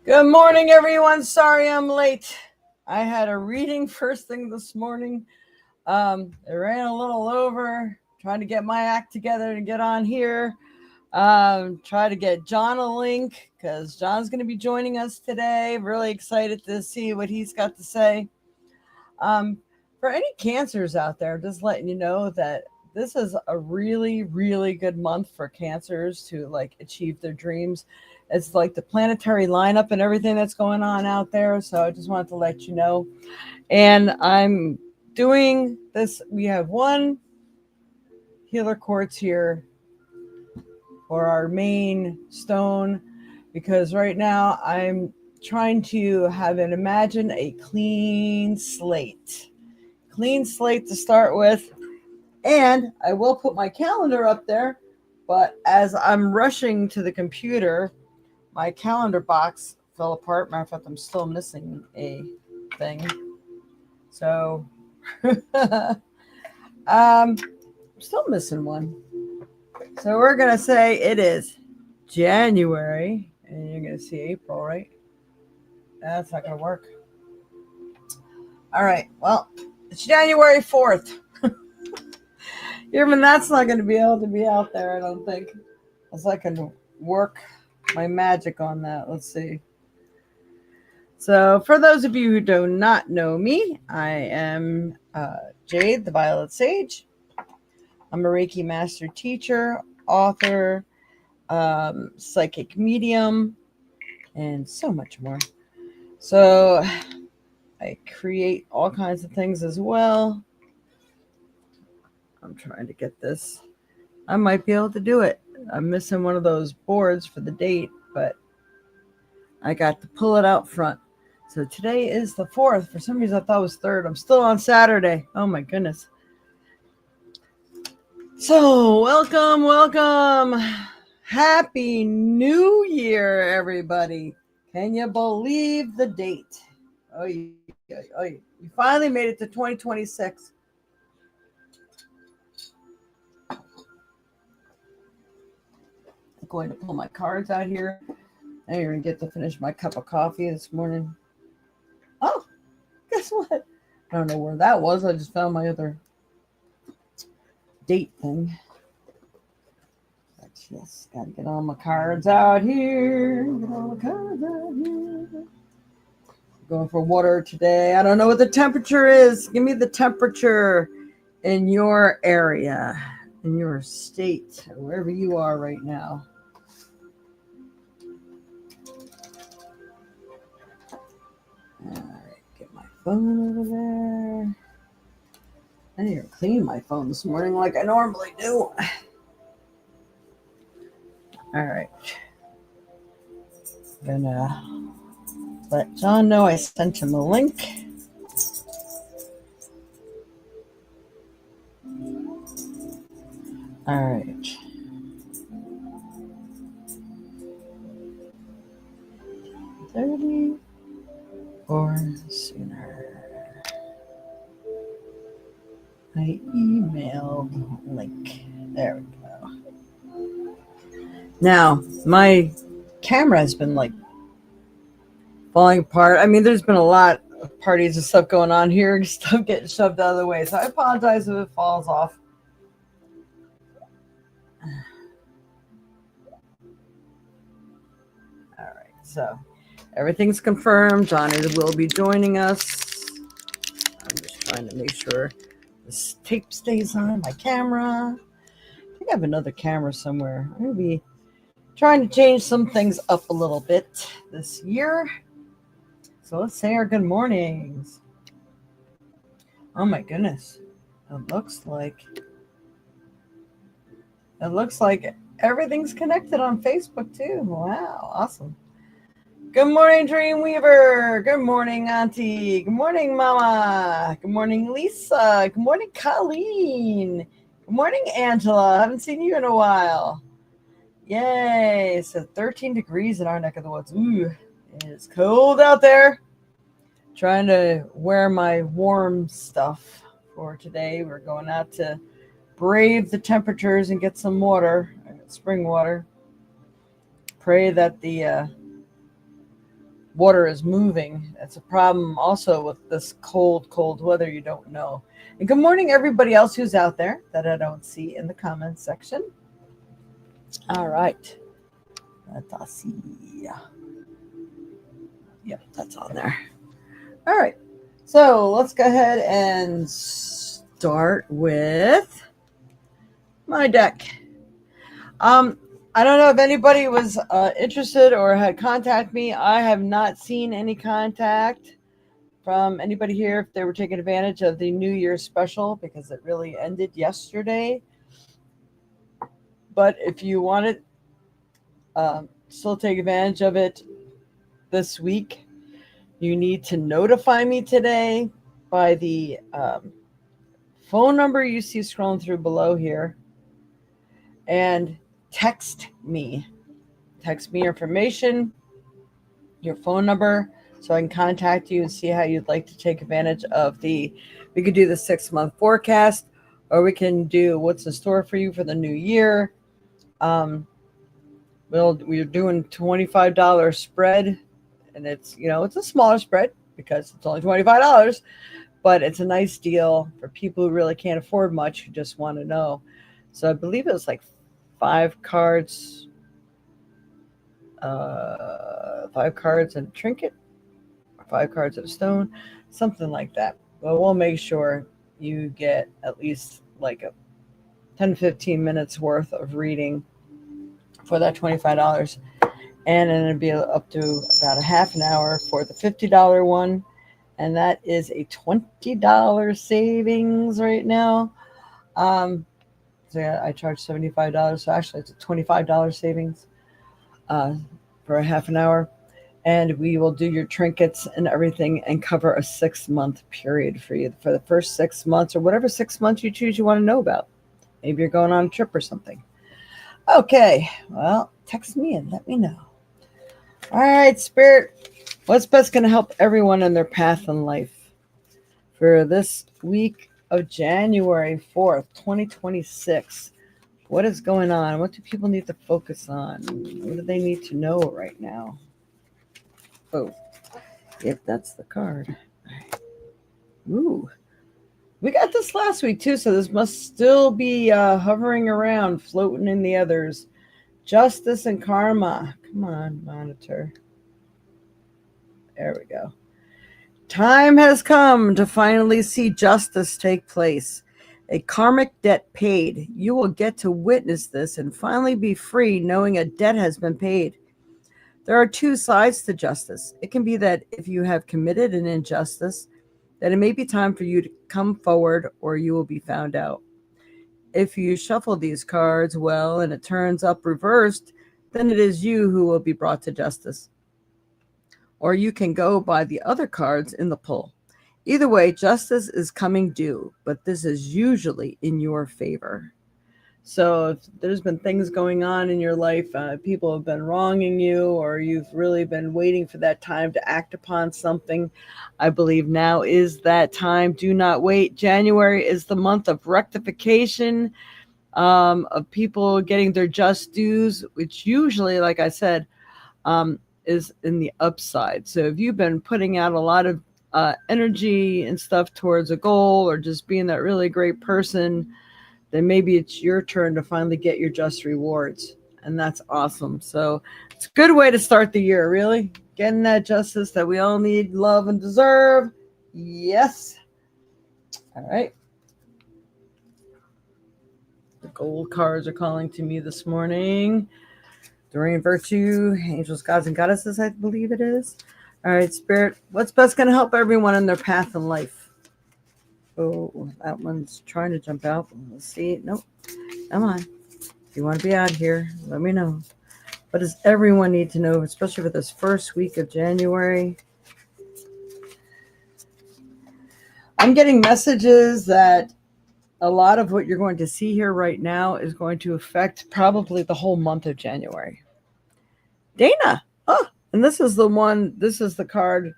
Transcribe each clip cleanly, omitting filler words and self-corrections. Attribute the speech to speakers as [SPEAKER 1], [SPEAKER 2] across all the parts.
[SPEAKER 1] Good morning, everyone. Sorry I'm late. I had a reading first thing this morning. It ran a little over, trying to get my act together to get on here. Try to get John a link because John's going to be joining us today. Really excited to see what he's got to say. Um, for any cancers out there, just letting you know that this is a really, really good month for cancers to like achieve their dreams. It's like the planetary lineup and everything that's going on out there. So I just wanted to let you know. And I'm doing this. We have one healer quartz here for our main stone because right now I'm trying to have an imagine a clean slate. Clean slate to start with. And I will put my calendar up there, but as I'm rushing to the computer, my calendar box fell apart. Matter of fact, I'm still missing a thing. So, I'm still missing one. So we're going to say it is January, and you're going to see April, right? That's not going to work. All right, well, it's January 4th. Even that's not going to be able to be out there, I don't think. Unless I can work my magic on that. Let's see. So, for those of you who do not know me, I am Jade, the Violet Sage. I'm a Reiki Master Teacher, author, psychic medium, and so much more. So, I create all kinds of things as well. I'm trying to get this. I might be able to do it. I'm missing one of those boards for the date, but I got to pull it out front. So today is the 4th. For some reason, I thought it was 3rd. I'm still on Saturday. Oh, my goodness. So, welcome. Happy New Year, everybody. Can you believe the date? Oh, you finally made it to 2026. I'm going to pull my cards out here. I didn't even get to finish my cup of coffee this morning. Oh, guess what? I don't know where that was. I just found my other date thing. But yes, gotta get all my cards out here. Get all the cards out here. Going for water today. I don't know what the temperature is. Give me the temperature in your area, in your state, wherever you are right now. All right, get my phone over there. I didn't even clean my phone this morning like I normally do. All right. Gonna let John know I sent him a link. All right. $30 or sooner. I emailed link. There we go. Now, my camera has been like falling apart. I mean, there's been a lot of parties and stuff going on here, stuff getting shoved out of the way. So I apologize if it falls off. All right, so everything's confirmed. Johnny will be joining us. I'm just trying to make sure this tape stays on my camera. I think I have another camera somewhere. I'm going to be trying to change some things up a little bit this year. So let's say our good mornings. Oh my goodness. It looks like everything's connected on Facebook too. Wow, awesome. Good morning, Dreamweaver. Good morning, Auntie. Good morning, Mama. Good morning, Lisa. Good morning, Colleen. Good morning, Angela. Haven't seen you in a while. Yay. It's 13 degrees in our neck of the woods. Ooh, it's cold out there. Trying to wear my warm stuff for today. We're going out to brave the temperatures and get some water, spring water. Pray that the water is moving. That's a problem also with this cold weather. You don't know. And good morning, everybody else who's out there that I don't see in the comments section. All right. Let us see. Yep, that's on there. All right. So let's go ahead and start with my deck. I don't know if anybody was interested or had contacted me. I have not seen any contact from anybody here if they were taking advantage of the New Year's special, because it really ended yesterday. But if you want it, still take advantage of it this week, you need to notify me today by the phone number you see scrolling through below here, and text me. Text me your information, your phone number, so I can contact you and see how you'd like to take advantage of we could do the 6-month forecast, or we can do what's in store for you for the new year. We're doing $25 spread, and it's a smaller spread because it's only $25, but it's a nice deal for people who really can't afford much, who just want to know. So I believe it was like 5 cards, 5 cards and a trinket, or 5 cards and a stone, something like that. But we'll make sure you get at least like a 10-15 minutes worth of reading for that $25. And then it'd be up to about a half an hour for the $50 one. And that is a $20 savings right now. So yeah, I charge $75. So actually it's a $25 savings for a half an hour. And we will do your trinkets and everything and cover a 6-month period for you for the first 6 months, or whatever 6 months you choose you want to know about. Maybe you're going on a trip or something. Okay, well, text me and let me know. All right, Spirit, what's best going to help everyone in their path in life for this week of January 4th, 2026? What is going on? What do people need to focus on? What do they need to know right now? Oh, if that's the card. Ooh, we got this last week too, so this must still be hovering around, floating in the others. Justice and karma. Come on, monitor. There we go. Time has come to finally see justice take place. A karmic debt paid. You will get to witness this and finally be free, knowing a debt has been paid. There are 2 sides to justice. It can be that if you have committed an injustice, that it may be time for you to come forward, or you will be found out. If you shuffle these cards well and it turns up reversed, then it is you who will be brought to justice. Or you can go by the other cards in the pull. Either way, justice is coming due, but this is usually in your favor. So if there's been things going on in your life, people have been wronging you, or you've really been waiting for that time to act upon something, I believe now is that time. Do not wait. January is the month of rectification, of people getting their just dues, which usually, like I said, is in the upside. So if you've been putting out a lot of energy and stuff towards a goal, or just being that really great person, then maybe it's your turn to finally get your just rewards. And that's awesome. So it's a good way to start the year, really. Getting that justice that we all need, love, and deserve. Yes. All right. The gold cards are calling to me this morning. Dorian Virtue, angels, gods, and goddesses, I believe it is. All right, Spirit, what's best going to help everyone in their path in life? Oh, that one's trying to jump out. Let's see. Nope. Come on. If you want to be out here, let me know. What does everyone need to know, especially for this first week of January? I'm getting messages that a lot of what you're going to see here right now is going to affect probably the whole month of January. Dana. Oh, and this is the card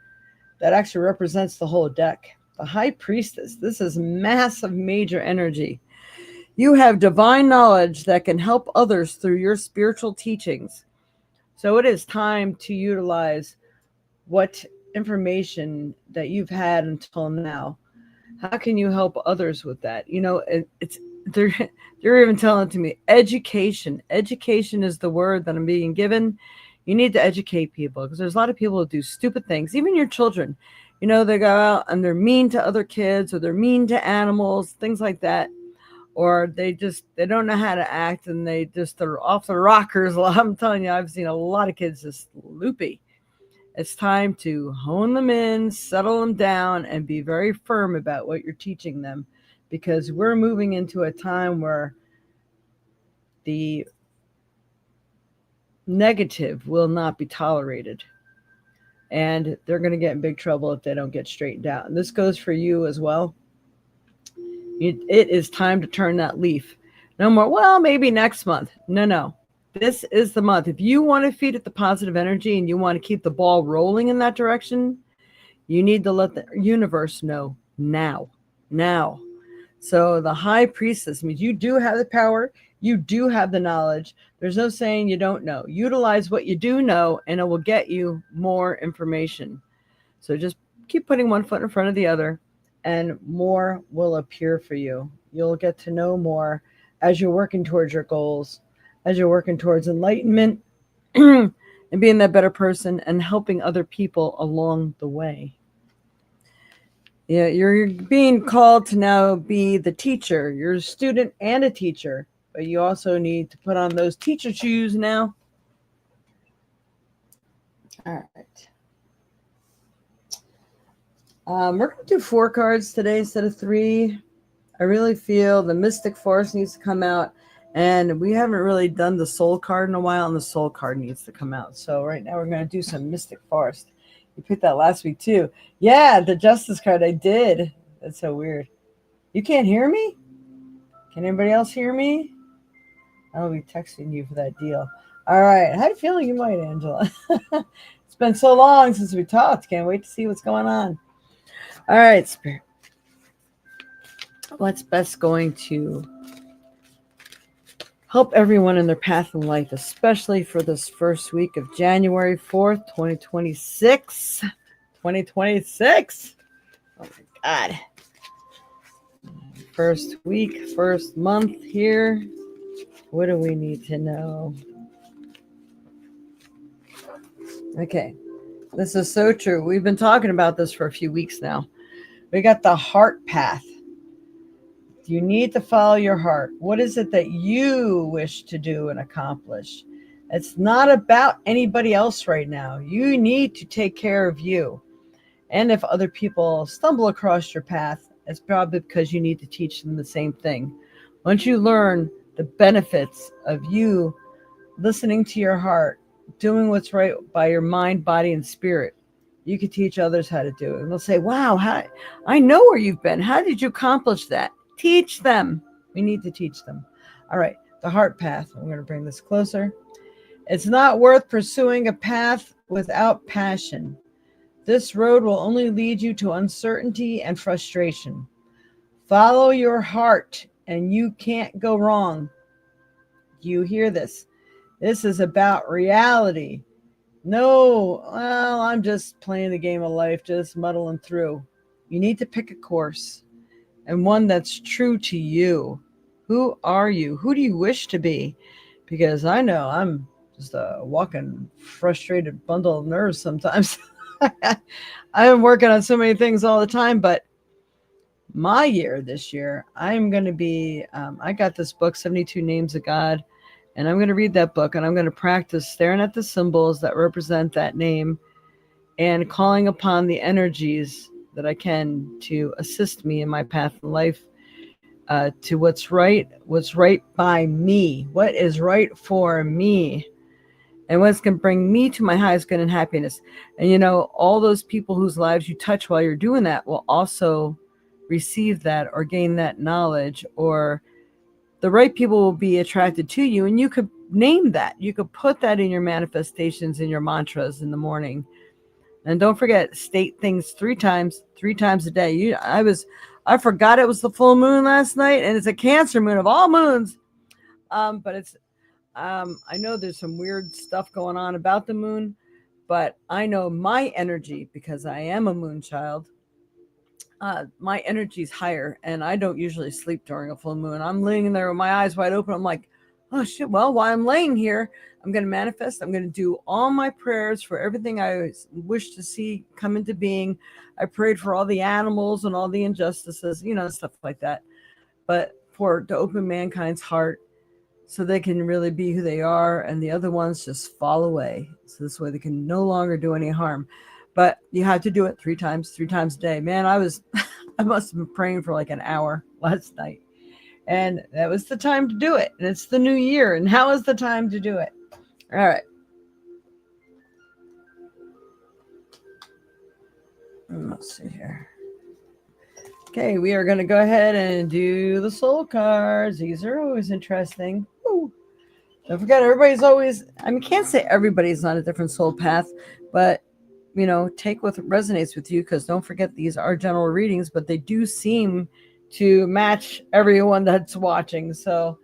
[SPEAKER 1] that actually represents the whole deck. The High Priestess. This is massive, major energy. You have divine knowledge that can help others through your spiritual teachings. So it is time to utilize what information that you've had until now, how can you help others with that? It's they're they're even telling it to me, education is the word that I'm being given. You need to educate people, because there's a lot of people who do stupid things, even your children. They go out and they're mean to other kids, or they're mean to animals, things like that. Or they don't know how to act, and they're off the rockers. I'm telling you, I've seen a lot of kids just loopy. It's time to hone them in, settle them down, and be very firm about what you're teaching them, because we're moving into a time where the negative will not be tolerated. And they're going to get in big trouble if they don't get straightened out. And this goes for you as well. It is time to turn that leaf. No more, well, maybe next month. No. This is the month. If you want to feed it the positive energy and you want to keep the ball rolling in that direction, you need to let the universe know now. Now. So the high priestess means you do have the power. You do have the knowledge. There's no saying you don't know. Utilize what you do know, and it will get you more information. So just keep putting one foot in front of the other, and more will appear for you. You'll get to know more as you're working towards your goals, as you're working towards enlightenment and being that better person and helping other people along the way. Yeah, you're being called to now be the teacher. You're a student and a teacher, but you also need to put on those teacher shoes now. All right. We're going to do 4 cards today instead of 3. I really feel the Mystic Force needs to come out, and we haven't really done the Soul card in a while, and the Soul card needs to come out. So right now we're going to do some Mystic Force. You picked that last week too. Yeah, the Justice card, I did. That's so weird. You can't hear me? Can anybody else hear me? I'll be texting you for that deal. All right. How do you feel you might, Angela? It's been so long since we talked. Can't wait to see what's going on. All right, Spirit. What's best going to help everyone in their path in life, especially for this first week of January 4th, 2026? 2026. Oh, my God. First week, first month here. What do we need to know? Okay. This is so true. We've been talking about this for a few weeks now. We got the heart path. You need to follow your heart. What is it that you wish to do and accomplish? It's not about anybody else right now. You need to take care of you. And if other people stumble across your path, it's probably because you need to teach them the same thing. Once you learn the benefits of you listening to your heart, doing what's right by your mind, body, and spirit, you can teach others how to do it. And they'll say, wow, I know where you've been. How did you accomplish that? Teach them. We need to teach them. All right, the heart path. I'm going to bring this closer. It's not worth pursuing a path without passion. This road will only lead you to uncertainty and frustration. Follow your heart, and you can't go wrong. You hear this? This is about reality. No, well, I'm just playing the game of life, just muddling through. You need to pick a course, and one that's true to you. Who are you? Who do you wish to be? Because I know I'm just a walking frustrated bundle of nerves sometimes. I'm working on so many things all the time, but my year this year, I'm going to be, I got this book, 72 Names of God, and I'm going to read that book, and I'm going to practice staring at the symbols that represent that name and calling upon the energies that I can to assist me in my path in life, to what's right by me, what is right for me, and what's going to bring me to my highest good and happiness. And all those people whose lives you touch while you're doing that will also receive that or gain that knowledge, or the right people will be attracted to you. And you could name that. You could put that in your manifestations, in your mantras in the morning. And don't forget, state things 3 times a day. I forgot it was the full moon last night, and it's a Cancer moon of all moons. But it's, I know there's some weird stuff going on about the moon, but I know my energy, because I am a moon child, my energy's higher, and I don't usually sleep during a full moon. I'm laying there with my eyes wide open. I'm like, oh shit, well, while I'm laying here, I'm going to manifest. I'm going to do all my prayers for everything I wish to see come into being. I prayed for all the animals and all the injustices, stuff like that. But to open mankind's heart so they can really be who they are, and the other ones just fall away. So this way they can no longer do any harm. But you have to do it three times a day. Man, I must have been praying for like an hour last night. And that was the time to do it. And it's the new year. And now is the time to do it. All right. Let's see here. Okay, we are going to go ahead and do the soul cards. These are always interesting. Woo. Don't forget, can't say everybody's on a different soul path, but, take what resonates with you, because don't forget, these are general readings, but they do seem to match everyone that's watching. So,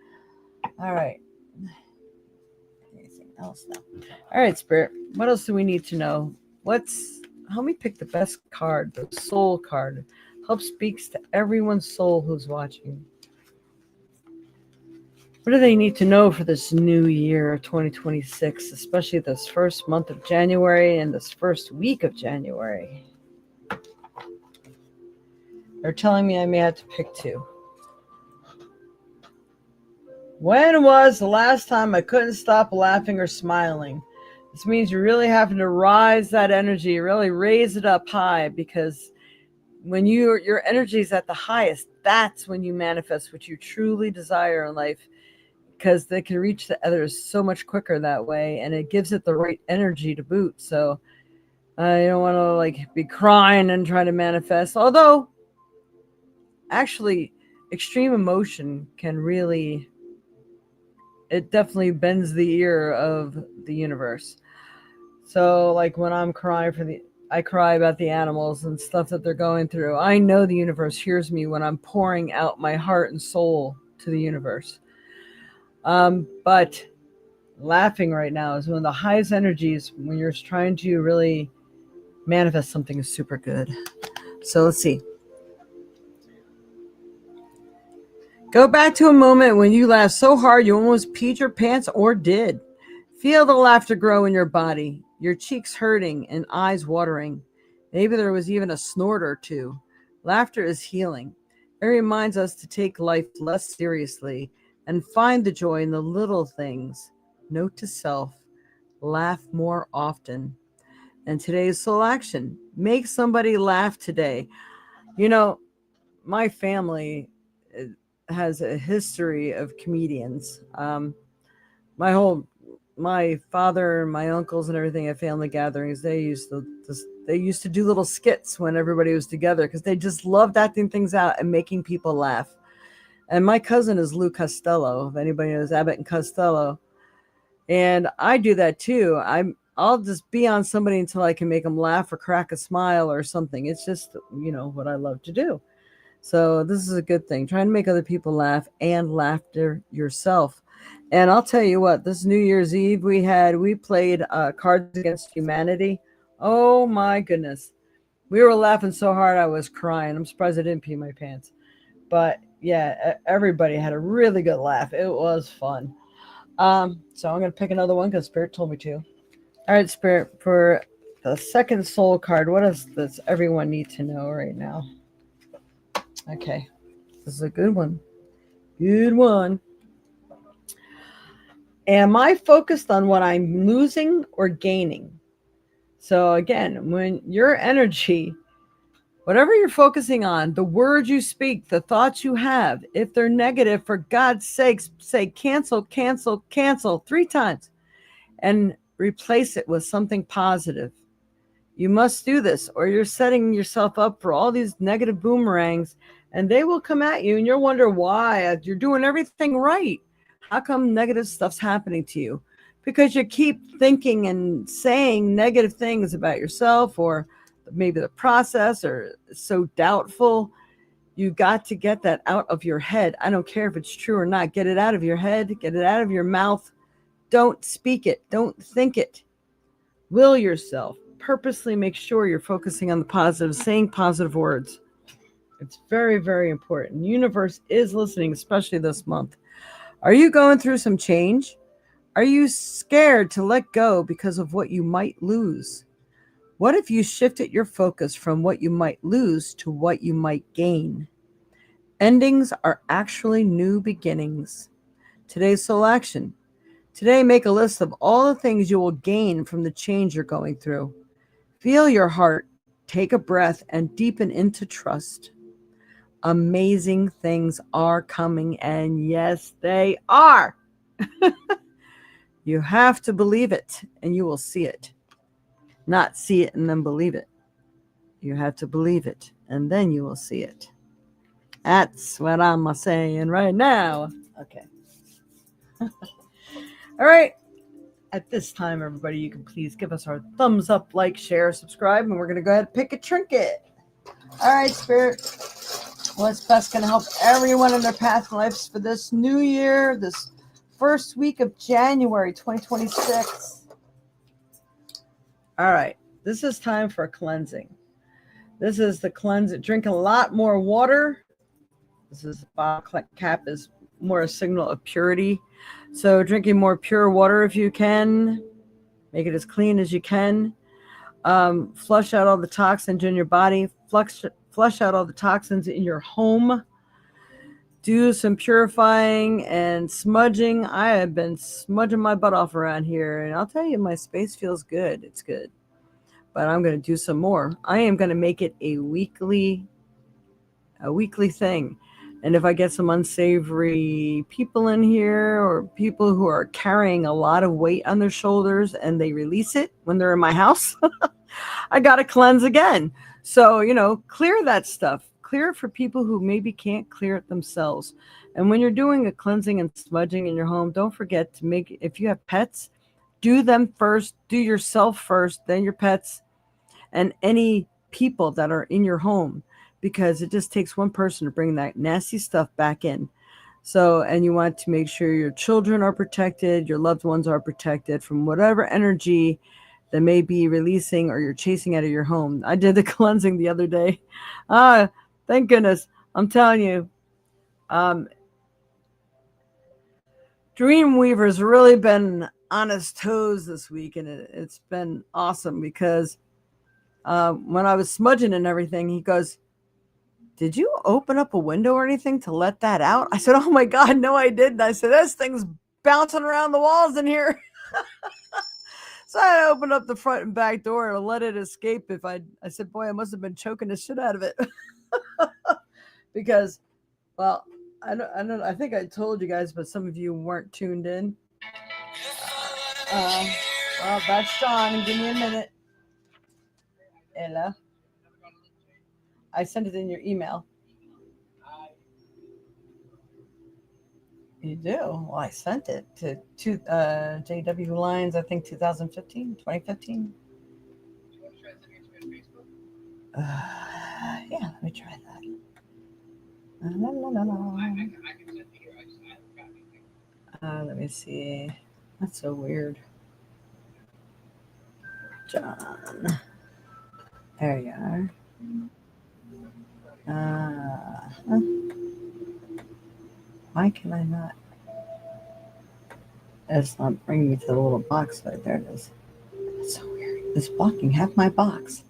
[SPEAKER 1] all right. Anything else now? All right, Spirit. What else do we need to know? Help me pick the best card, the soul card. Help speaks to everyone's soul who's watching. What do they need to know for this new year, 2026, especially this first month of January and this first week of January? They're telling me I may have to pick two. When was the last time I couldn't stop laughing or smiling? This means you're really having to rise that energy, really raise it up high, because when your energy is at the highest, that's when you manifest what you truly desire in life, because they can reach the others so much quicker that way, and it gives it the right energy to boot. So I don't want to be crying and try to manifest, although actually extreme emotion can really, it definitely bends the ear of the universe. So when I'm crying I cry about the animals and stuff that they're going through. I know the universe hears me when I'm pouring out my heart and soul to the universe. But laughing right now is one of the highest energies when you're trying to really manifest something super good. So let's see. Go back to a moment when you laughed so hard you almost peed your pants, or did. Feel the laughter grow in your body, your cheeks hurting and eyes watering. Maybe there was even a snort or two. Laughter is healing. It reminds us to take life less seriously and find the joy in the little things. Note to self, laugh more often. And today's soul action, make somebody laugh today. My family has a history of comedians. My father and my uncles and everything at family gatherings, they used to do little skits when everybody was together, because they just loved acting things out and making people laugh. And my cousin is Lou Costello, if anybody knows Abbott and Costello. And I do that too. I'll just be on somebody until I can make them laugh or crack a smile or something. It's just, what I love to do. So this is a good thing. Trying to make other people laugh and laughter yourself. And I'll tell you what, this New Year's Eve we played Cards Against Humanity. Oh my goodness. We were laughing so hard I was crying. I'm surprised I didn't pee my pants. But yeah, everybody had a really good laugh. It was fun. So I'm going to pick another one because Spirit told me to. All right, Spirit, for the second soul card, what does everyone need to know right now? Okay, this is a good one. Good one. Am I focused on what I'm losing or gaining? So again, when your energy, whatever you're focusing on, the words you speak, the thoughts you have, if they're negative, for God's sakes, say cancel, cancel, cancel 3 times and replace it with something positive. You must do this, or you're setting yourself up for all these negative boomerangs, and they will come at you, and you'll wonder why. You're doing everything right. How come negative stuff's happening to you? Because you keep thinking and saying negative things about yourself, or maybe the process, or so doubtful. You got to get that out of your head. I don't care if it's true or not. Get it out of your head. Get it out of your mouth. Don't speak it. Don't think it. Will yourself. Purposely make sure you're focusing on the positive, saying positive words. It's very, very important. The universe is listening, especially this month. Are you going through some change? Are you scared to let go because of what you might lose? What if you shifted your focus from what you might lose to what you might gain? Endings are actually new beginnings. Today's soul action. Today, make a list of all the things you will gain from the change you're going through. Feel your heart, take a breath, and deepen into trust. Amazing things are coming, and yes, they are. You have to believe it, and you will see it. Not see it and then believe it. You have to believe it, and then you will see it. That's what I'm saying right now. Okay. All right. At this time, everybody, you can please give us our thumbs up, like, share, subscribe, and we're going to go ahead and pick a trinket. All right, Spirit. What's best going to help everyone in their path in life for this new year, this first week of January 2026? All right. This is time for cleansing. This is the cleanse. Drink a lot more water. This is bottle cap is more a signal of purity. So drinking more pure water if you can. Make it as clean as you can. Flush out all the toxins in your body. Flush out all the toxins in your home. Do some purifying and smudging. I have been smudging my butt off around here, and I'll tell you, my space feels good. It's good. But I'm going to do some more. I am going to make it a weekly thing. And if I get some unsavory people in here or people who are carrying a lot of weight on their shoulders and they release it when they're in my house, I got to cleanse again. So, clear that stuff. Clear it for people who maybe can't clear it themselves. And when you're doing a cleansing and smudging in your home, don't forget to make, if you have pets, do them first, do yourself first, then your pets and any people that are in your home, because it just takes one person to bring that nasty stuff back in. So, and you want to make sure your children are protected, your loved ones are protected from whatever energy that may be releasing or you're chasing out of your home. I did the cleansing the other day. Thank goodness. I'm telling you, Dreamweaver's really been on his toes this week, and it's been awesome because when I was smudging and everything, he goes, "Did you open up a window or anything to let that out?" I said, "Oh my God, no, I didn't." I said, "This thing's bouncing around the walls in here." So I opened up the front and back door to let it escape. I said, boy, I must have been choking the shit out of it. Because, well, I think I told you guys, but some of you weren't tuned in. Well, that's John. Give me a minute. Ella. I sent it in your email. You do? Well, I sent it to JW Lines, I think 2015, 2015. Yeah, let me try that. Let me see. That's so weird. John. There you are. Why can I not? It's not bringing me to the little box. Right there it is. That's so weird. It's blocking half my box.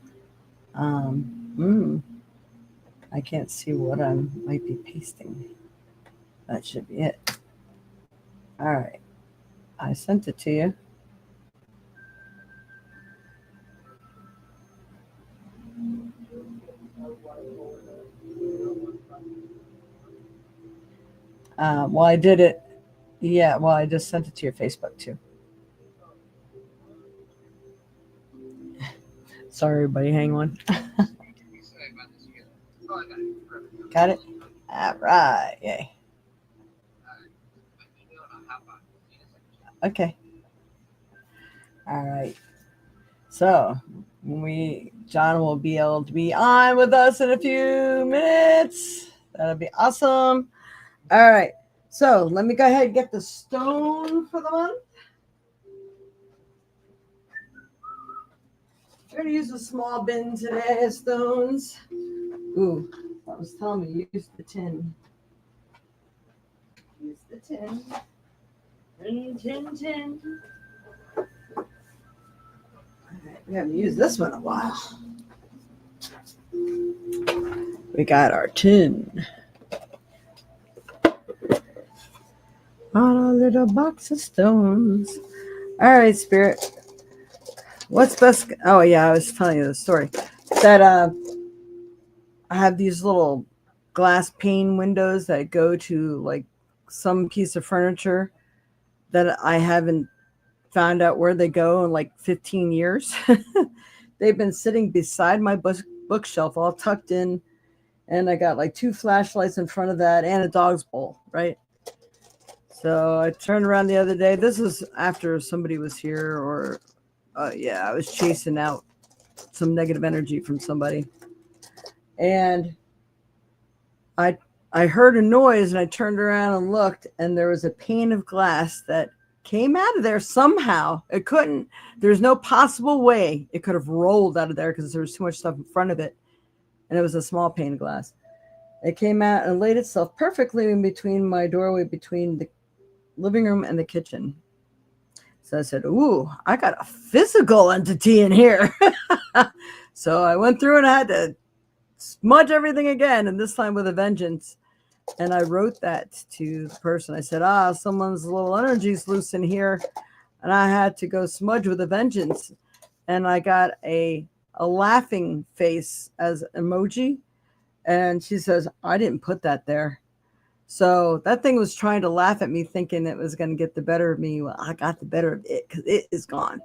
[SPEAKER 1] I can't see what I might be pasting. That should be it. All right. I sent it to you. Well, I did it. Yeah, well, I just sent it to your Facebook too. Sorry, everybody. Hang on. Got it? All right. Yay. Okay. All right. So John will be able to be on with us in a few minutes. That'll be awesome. All right. So let me go ahead and get the stone for the month. going to use a small bin today of stones. Ooh, I was telling me use the tin. Use the tin. Tin. Alright, we haven't used this one in a while. We got our tin. On a little box of stones. All right, Spirit. What's best? Oh, yeah, I was telling you the story. That I have these little glass pane windows that go to like some piece of furniture that I haven't found out where they go in like 15 years. They've been sitting beside my bookshelf all tucked in. And I got like 2 flashlights in front of that and a dog's bowl, right? So I turned around the other day. This is after somebody was here, or I was chasing out some negative energy from somebody. And I heard a noise, and I turned around and looked, and there was a pane of glass that came out of there somehow. It couldn't, there's no possible way it could have rolled out of there because there was too much stuff in front of it. And it was a small pane of glass. It came out and laid itself perfectly in between my doorway, between the living room and the kitchen. So I said, ooh, I got a physical entity in here. So I went through and I had to smudge everything again, and this time with a vengeance. And I wrote that to the person. I said, someone's little energy's loose in here. And I had to go smudge with a vengeance. And I got a laughing face as emoji. And she says, I didn't put that there. So that thing was trying to laugh at me, thinking it was going to get the better of me. Well, I got the better of it because it is gone.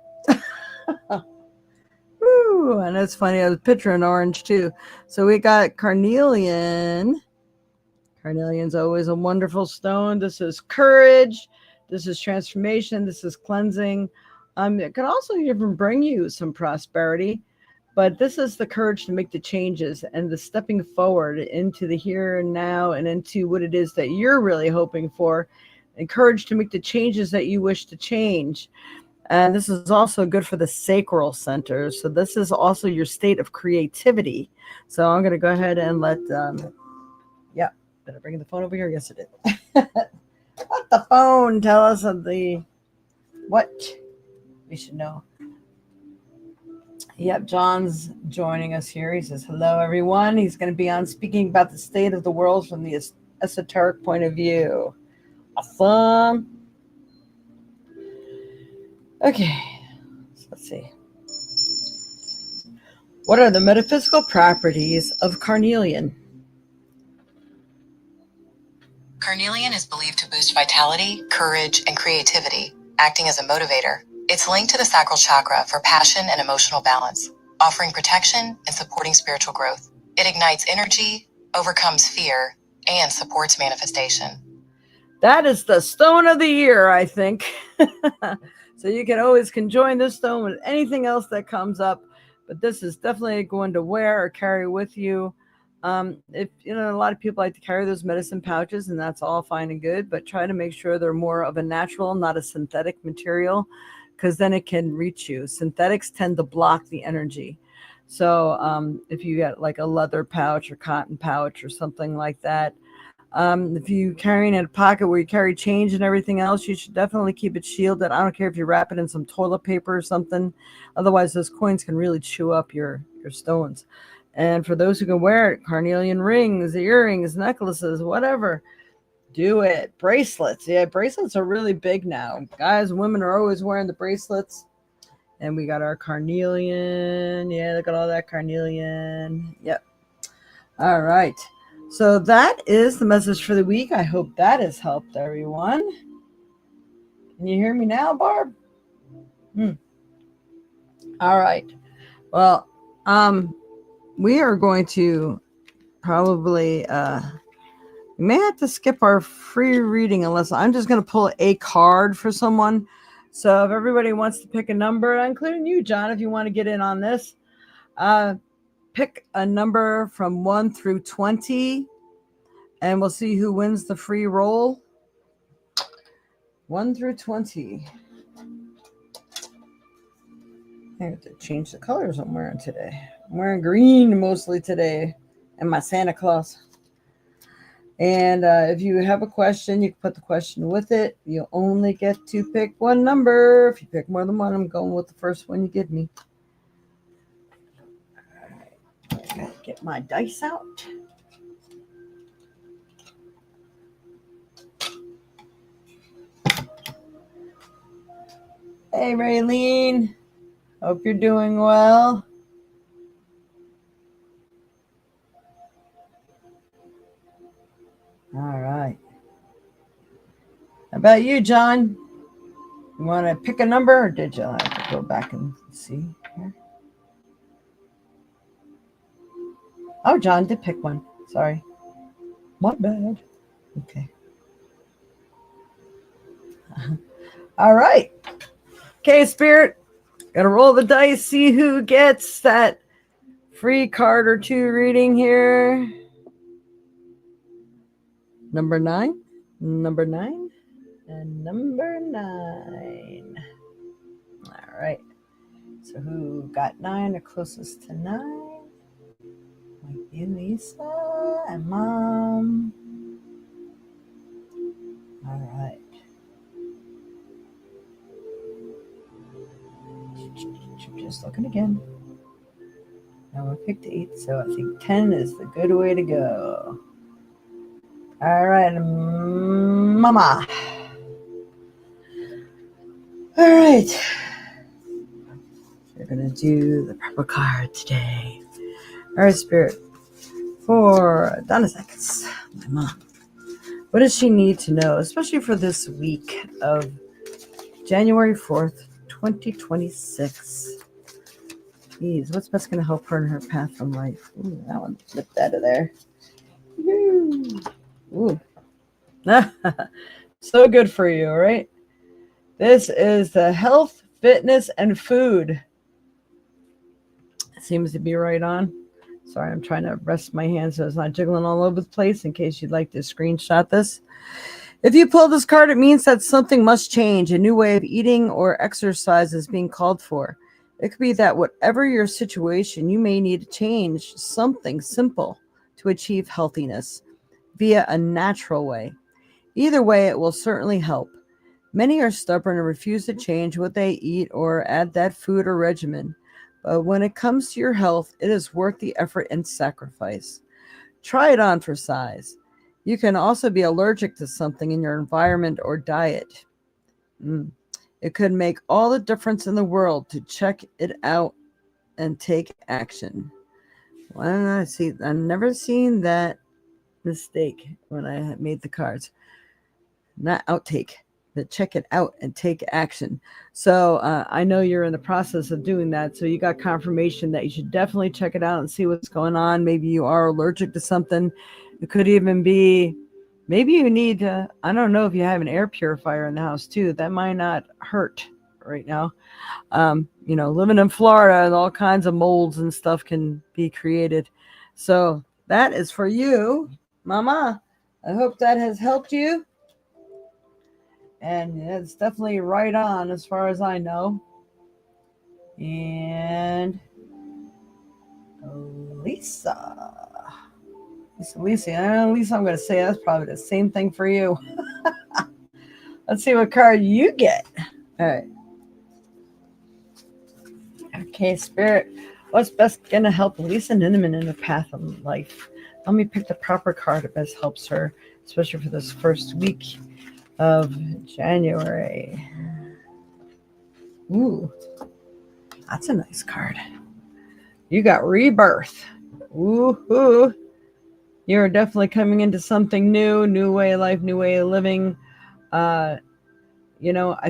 [SPEAKER 1] Woo, and it's funny. I was picturing orange too. So we got carnelian. Carnelian's always a wonderful stone. This is courage. This is transformation. This is cleansing. It can also even bring you some prosperity. But this is the courage to make the changes and the stepping forward into the here and now and into what it is that you're really hoping for, and courage to make the changes that you wish to change. And this is also good for the sacral center. So this is also your state of creativity. So I'm going to go ahead and let, did I bring the phone over here? Yes, I did. Let the phone tell us of what we should know. Yep, John's joining us here. He says, hello, everyone. He's going to be on speaking about the state of the world from the esoteric point of view. Awesome. Okay, so let's see. What are the metaphysical properties of carnelian?
[SPEAKER 2] Carnelian is believed to boost vitality, courage, and creativity, acting as a motivator. It's linked to the sacral chakra for passion and emotional balance, offering protection and supporting spiritual growth. It ignites energy, overcomes fear, and supports manifestation.
[SPEAKER 1] That is the stone of the year, I think. So you can always conjoin this stone with anything else that comes up, but this is definitely going to wear or carry with you. If a lot of people like to carry those medicine pouches, and that's all fine and good, but try to make sure they're more of a natural, not a synthetic material, because then it can reach you. Synthetics tend to block the energy. So if you get like a leather pouch or cotton pouch or something like that, if you're carrying in a pocket where you carry change and everything else, you should definitely keep it shielded. I don't care if you wrap it in some toilet paper or something. Otherwise, those coins can really chew up your stones. And for those who can wear it, carnelian rings, earrings, necklaces, whatever, do it. Bracelets. Yeah, bracelets are really big now. Guys and women are always wearing the bracelets. And we got our carnelian. Yeah, look at all that carnelian. Yep. All right. So that is the message for the week. I hope that has helped everyone. Can you hear me now, Barb? All right. Well, we are going to probably we may have to skip our free reading unless I'm just going to pull a card for someone. So if everybody wants to pick a number, including you, John, if you want to get in on this, pick a number from 1 through 20, and we'll see who wins the free roll. 1 through 20. I have to change the colors I'm wearing today. I'm wearing green mostly today, and my Santa Claus. And if you have a question, you can put the question with it. You only get to pick one number. If you pick more than one, I'm going with the first one you give me. All right. I gotta get my dice out. Hey, Raylene. Hope you're doing well. All right. How about you, John? You want to pick a number, or did you have to go back and see here? Oh, John did pick one. Sorry. My bad. Okay. All right. Okay, Spirit. Gotta roll the dice, see who gets that free card or two reading here. Number 9. Number 9. And number 9. All right. So who got 9 or closest to 9? Might be Lisa and Mom. All right. Just looking again. Now I picked 8, so I think 10 is the good way to go. All right, Mama. All right. We're going to do the purple card today. All right, Spirit. For Donna Seconds, my mom. What does she need to know, especially for this week of January 4th, 2026? Geez, what's best going to help her in her path from life? Ooh, that one slipped out of there. Ooh. So good for you, right? This is the health, fitness, and food. Seems to be right on. Sorry, I'm trying to rest my hand so it's not jiggling all over the place in case you'd like to screenshot this. If you pull this card, it means that something must change. A new way of eating or exercise is being called for. It could be that whatever your situation, you may need to change something simple to achieve healthiness via a natural way. Either way, it will certainly help. Many are stubborn and refuse to change what they eat or add that food or regimen. But when it comes to your health, it is worth the effort and sacrifice. Try it on for size. You can also be allergic to something in your environment or diet. It could make all the difference in the world to check it out and take action. Why don't I see? I've never seen that mistake when I made the cards. Not outtake, but check it out and take action. So I know you're in the process of doing that. So you got confirmation that you should definitely check it out and see what's going on. Maybe you are allergic to something. It could even be, maybe you need to, I don't know if you have an air purifier in the house too. That might not hurt right now. Living in Florida, and all kinds of molds and stuff can be created. So that is for you, Mama. I hope that has helped you. And it's definitely right on as far as I know. And Lisa, Lisa, I'm going to say that's probably the same thing for you. Let's see what card you get. All right. Okay, Spirit. What's best going to help Lisa Ninneman in the path of life? Let me pick the proper card that best helps her, especially for this first week of January. Ooh, that's a nice card. You got rebirth. Ooh. You're definitely coming into something new way of life, new way of living. I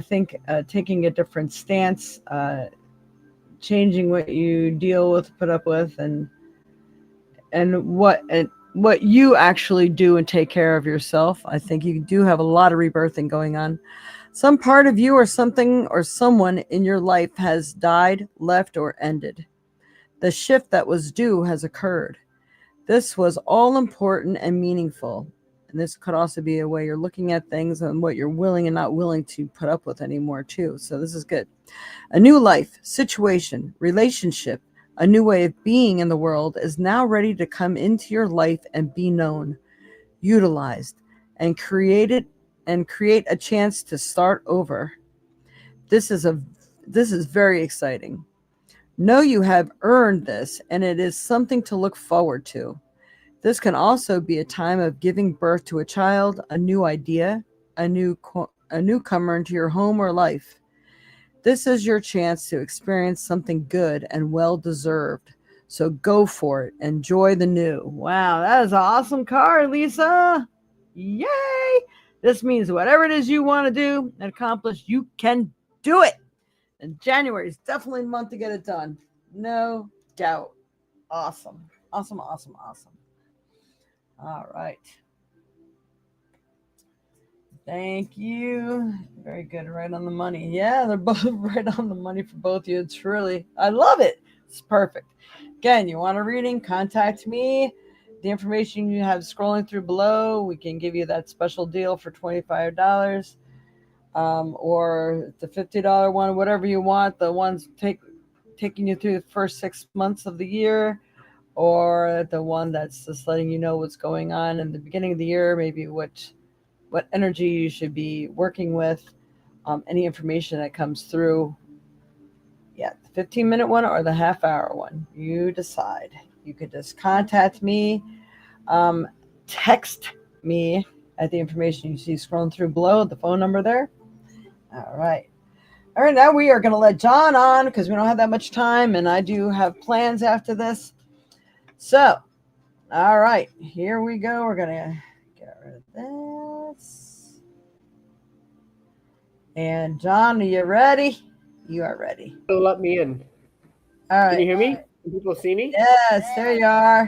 [SPEAKER 1] think taking a different stance, changing what you deal with, put up with, and what you actually do and take care of yourself. I think you do have a lot of rebirthing going on. Some part of you or something or someone in your life has died, left, or ended. The shift that was due has occurred. This was all important and meaningful. And this could also be a way you're looking at things and what you're willing and not willing to put up with anymore, too. So this is good. A new life, situation, relationship, a new way of being in the world is now ready to come into your life and be known, utilized, and create a chance to start over. This is a this is very exciting. Know you have earned this and it is something to look forward to. This can also be a time of giving birth to a child, a new idea, a newcomer into your home or life. This is your chance to experience something good and well deserved. So go for it. Enjoy the new. Wow, that is an awesome card, Lisa. Yay! This means whatever it is you want to do and accomplish, you can do it. And January is definitely a month to get it done. No doubt. Awesome. Awesome, awesome, awesome. All right. Thank you. Very good. Right on the money. Yeah, they're both right on the money for both of you. It's really, I love it. It's perfect. Again, you want a reading? Contact me. The information you have scrolling through below, we can give you that special deal for $25. Or the $50 one, whatever you want. The ones taking you through the first 6 months of the year, or the one that's just letting you know what's going on in the beginning of the year, maybe what energy you should be working with, any information that comes through. Yeah, the 15-minute one or the half-hour one, you decide. You could just contact me, text me at the information you see scrolling through below, the phone number there. All right. All right, now we are going to let John on because we don't have that much time, and I do have plans after this. So, all right, here we go. We're going to get rid of this. And John, are you ready? You are ready.
[SPEAKER 3] Let me in.
[SPEAKER 1] All right.
[SPEAKER 3] Can you hear me? Can people see me?
[SPEAKER 1] Yes, there you are.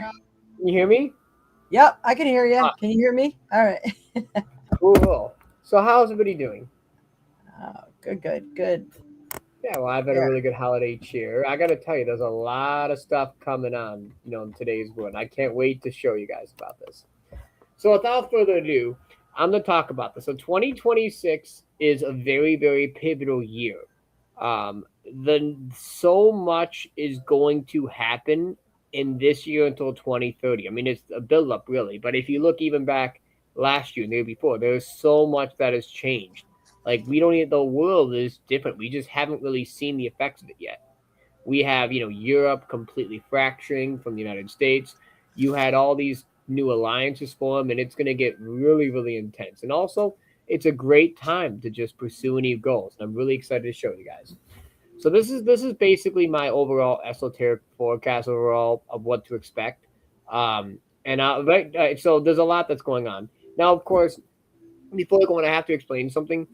[SPEAKER 3] Can you hear me?
[SPEAKER 1] Yep, I can hear you. Can you hear me? All right.
[SPEAKER 3] Cool. So how's everybody doing?
[SPEAKER 1] Oh, good.
[SPEAKER 3] Yeah, well, I've had a really good holiday cheer. I got to tell you, there's a lot of stuff coming on, in today's world. I can't wait to show you guys about this. So without further ado, I'm going to talk about this. So 2026 is a very, very pivotal year. So much is going to happen in this year until 2030. I mean, it's a build-up, really. But if you look even back last year and the year before, there's so much that has changed. Like, the world is different. We just haven't really seen the effects of it yet. We have, Europe completely fracturing from the United States. You had all these new alliances form, and it's going to get really, really intense. And also, it's a great time to just pursue any goals. And I'm really excited to show you guys. So this is basically my overall esoteric forecast overall of what to expect. So there's a lot that's going on. Now, of course, before going, I have to explain something.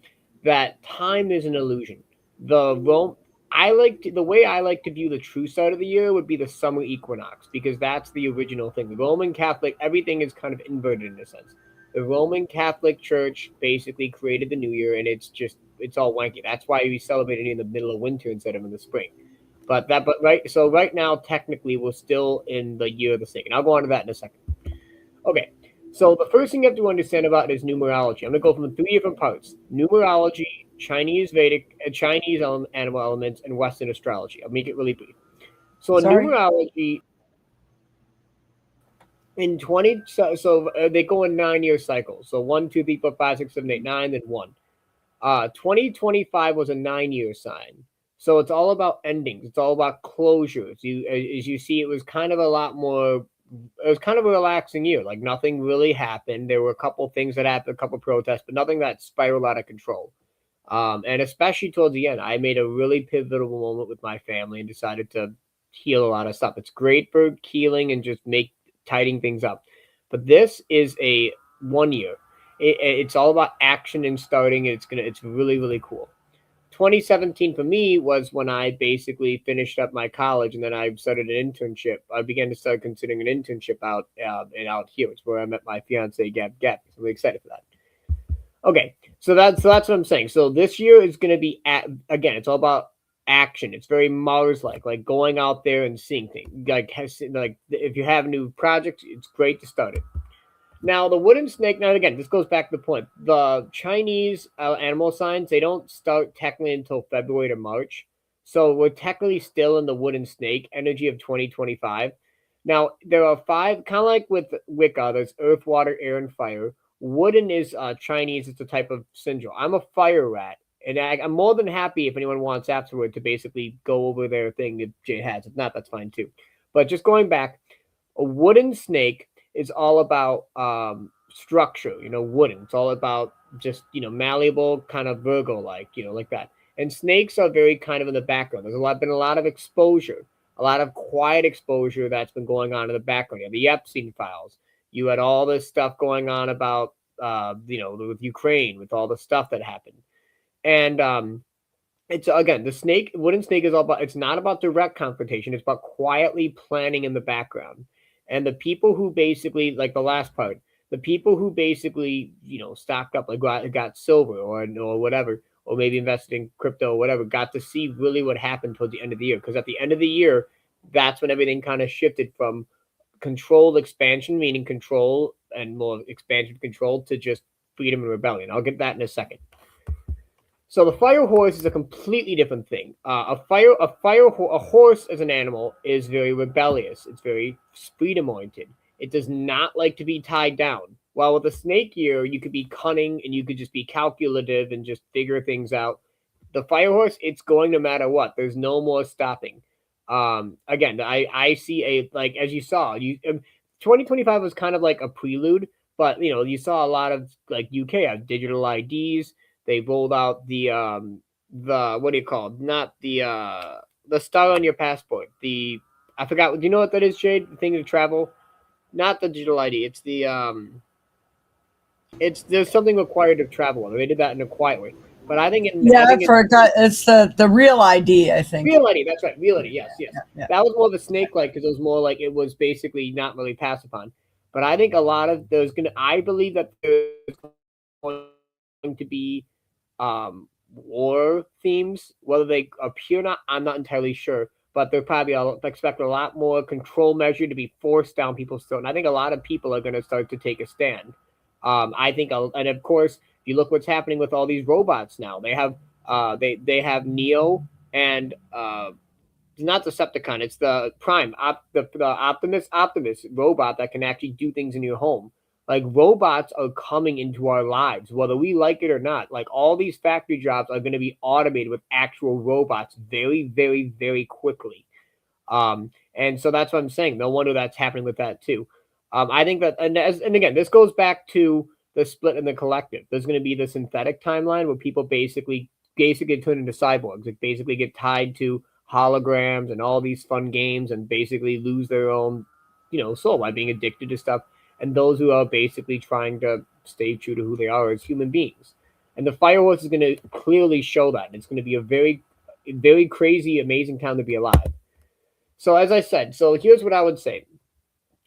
[SPEAKER 3] That time is an illusion. The way I like to view the true side of the year would be the summer equinox, because that's the original thing. The Roman Catholic, everything is kind of inverted in a sense. The Roman Catholic Church basically created the new year, and it's all wanky. That's why we celebrate it in the middle of winter instead of in the spring. So right now, technically, we're still in the year of the snake, and I'll go on to that in a second. Okay. So the first thing you have to understand about it is numerology. I'm going to go from 3 different parts: numerology, Chinese Vedic, Chinese animal elements, and Western astrology. I'll make it really brief. So numerology, in 20, they go in 9-year cycles. So 1, 2, 3, 4, 5, 6, 7, 8, 9, then 1. 2025 was a 9-year sign. So it's all about endings. It's all about closures. As you see, it was kind of a lot more. It was kind of a relaxing year. Like, nothing really happened. There were a couple things that happened, a couple protests, but nothing that spiraled out of control. And especially towards the end, I made a really pivotal moment with my family and decided to heal a lot of stuff. It's great for healing and just tidying things up. But this is a 1 year. It's all about action and starting. It's really, really cool. 2017 for me was when I basically finished up my college, and then I started an internship. I began to start considering an internship out here. It's where I met my fiance, Gab. I'm really excited for that. Okay, so that's what I'm saying. So this year is going to be again. It's all about action. It's very Mars-like going out there and seeing things. Like if you have a new project, it's great to start it. Now, the wooden snake, now again, this goes back to the point. The Chinese animal signs, they don't start technically until February to March. So we're technically still in the wooden snake energy of 2025. Now, there are five, kind of like with Wicca, there's earth, water, air, and fire. Wooden is Chinese, it's a type of syndrome. I'm a fire rat. And I'm more than happy if anyone wants afterward to basically go over their thing if Jade has. If not, that's fine too. But just going back, a wooden snake is all about structure, wooden. It's all about just, malleable, kind of Virgo like, like that. And snakes are very kind of in the background. There's been a lot of exposure, a lot of quiet exposure that's been going on in the background. You have the Epstein files. You had all this stuff going on about, with Ukraine, with all the stuff that happened. And it's again the wooden snake is all about, it's not about direct confrontation, it's about quietly planning in the background. And the people who basically, like the last part, the people who basically, stocked up, like got silver or whatever, or maybe invested in crypto or whatever, got to see really what happened towards the end of the year. Because at the end of the year, that's when everything kind of shifted from controlled expansion, meaning control and more expansion control, to just freedom and rebellion. I'll get that in a second. So the fire horse is a completely different thing. A horse as an animal is very rebellious. It's very freedom oriented. It does not like to be tied down. While with a snake ear, you could be cunning and you could just be calculative and just figure things out. The fire horse, it's going no matter what. There's no more stopping. Again, I see like as you saw, 2025 was kind of like a prelude, but you saw a lot of like UK have digital IDs. They rolled out the what do you call it? Not the star on your passport. I forgot. Do you know what that is, Jade? The thing to travel, not the digital ID. It's there's something required to travel. They did that in a quiet way. But I think
[SPEAKER 1] I forgot. It's the real ID, I think.
[SPEAKER 3] Real ID, that's right. Real ID, yes. Yeah. That was more of a snake like, because it was more like it was basically not really passed upon. But I think a lot of I believe that there's going to be war themes, whether they appear or not, I'm not entirely sure. But they're probably expect a lot more control measure to be forced down people's throat. And I think a lot of people are going to start to take a stand. I think, and of course, if you look what's happening with all these robots now, they have they have Neo and not Decepticon, it's the Prime, the Optimus robot that can actually do things in your home. Like, robots are coming into our lives, whether we like it or not. Like, all these factory jobs are going to be automated with actual robots very, very, very quickly. And so that's what I'm saying. No wonder that's happening with that too. I think that, and again, this goes back to the split in the collective. There's going to be the synthetic timeline where people basically turn into cyborgs. Like, basically get tied to holograms and all these fun games and basically lose their own, soul by being addicted to stuff. And those who are basically trying to stay true to who they are as human beings. And the Fire Horse is going to clearly show that. And it's going to be a very, very crazy, amazing time to be alive. So as I said, here's what I would say.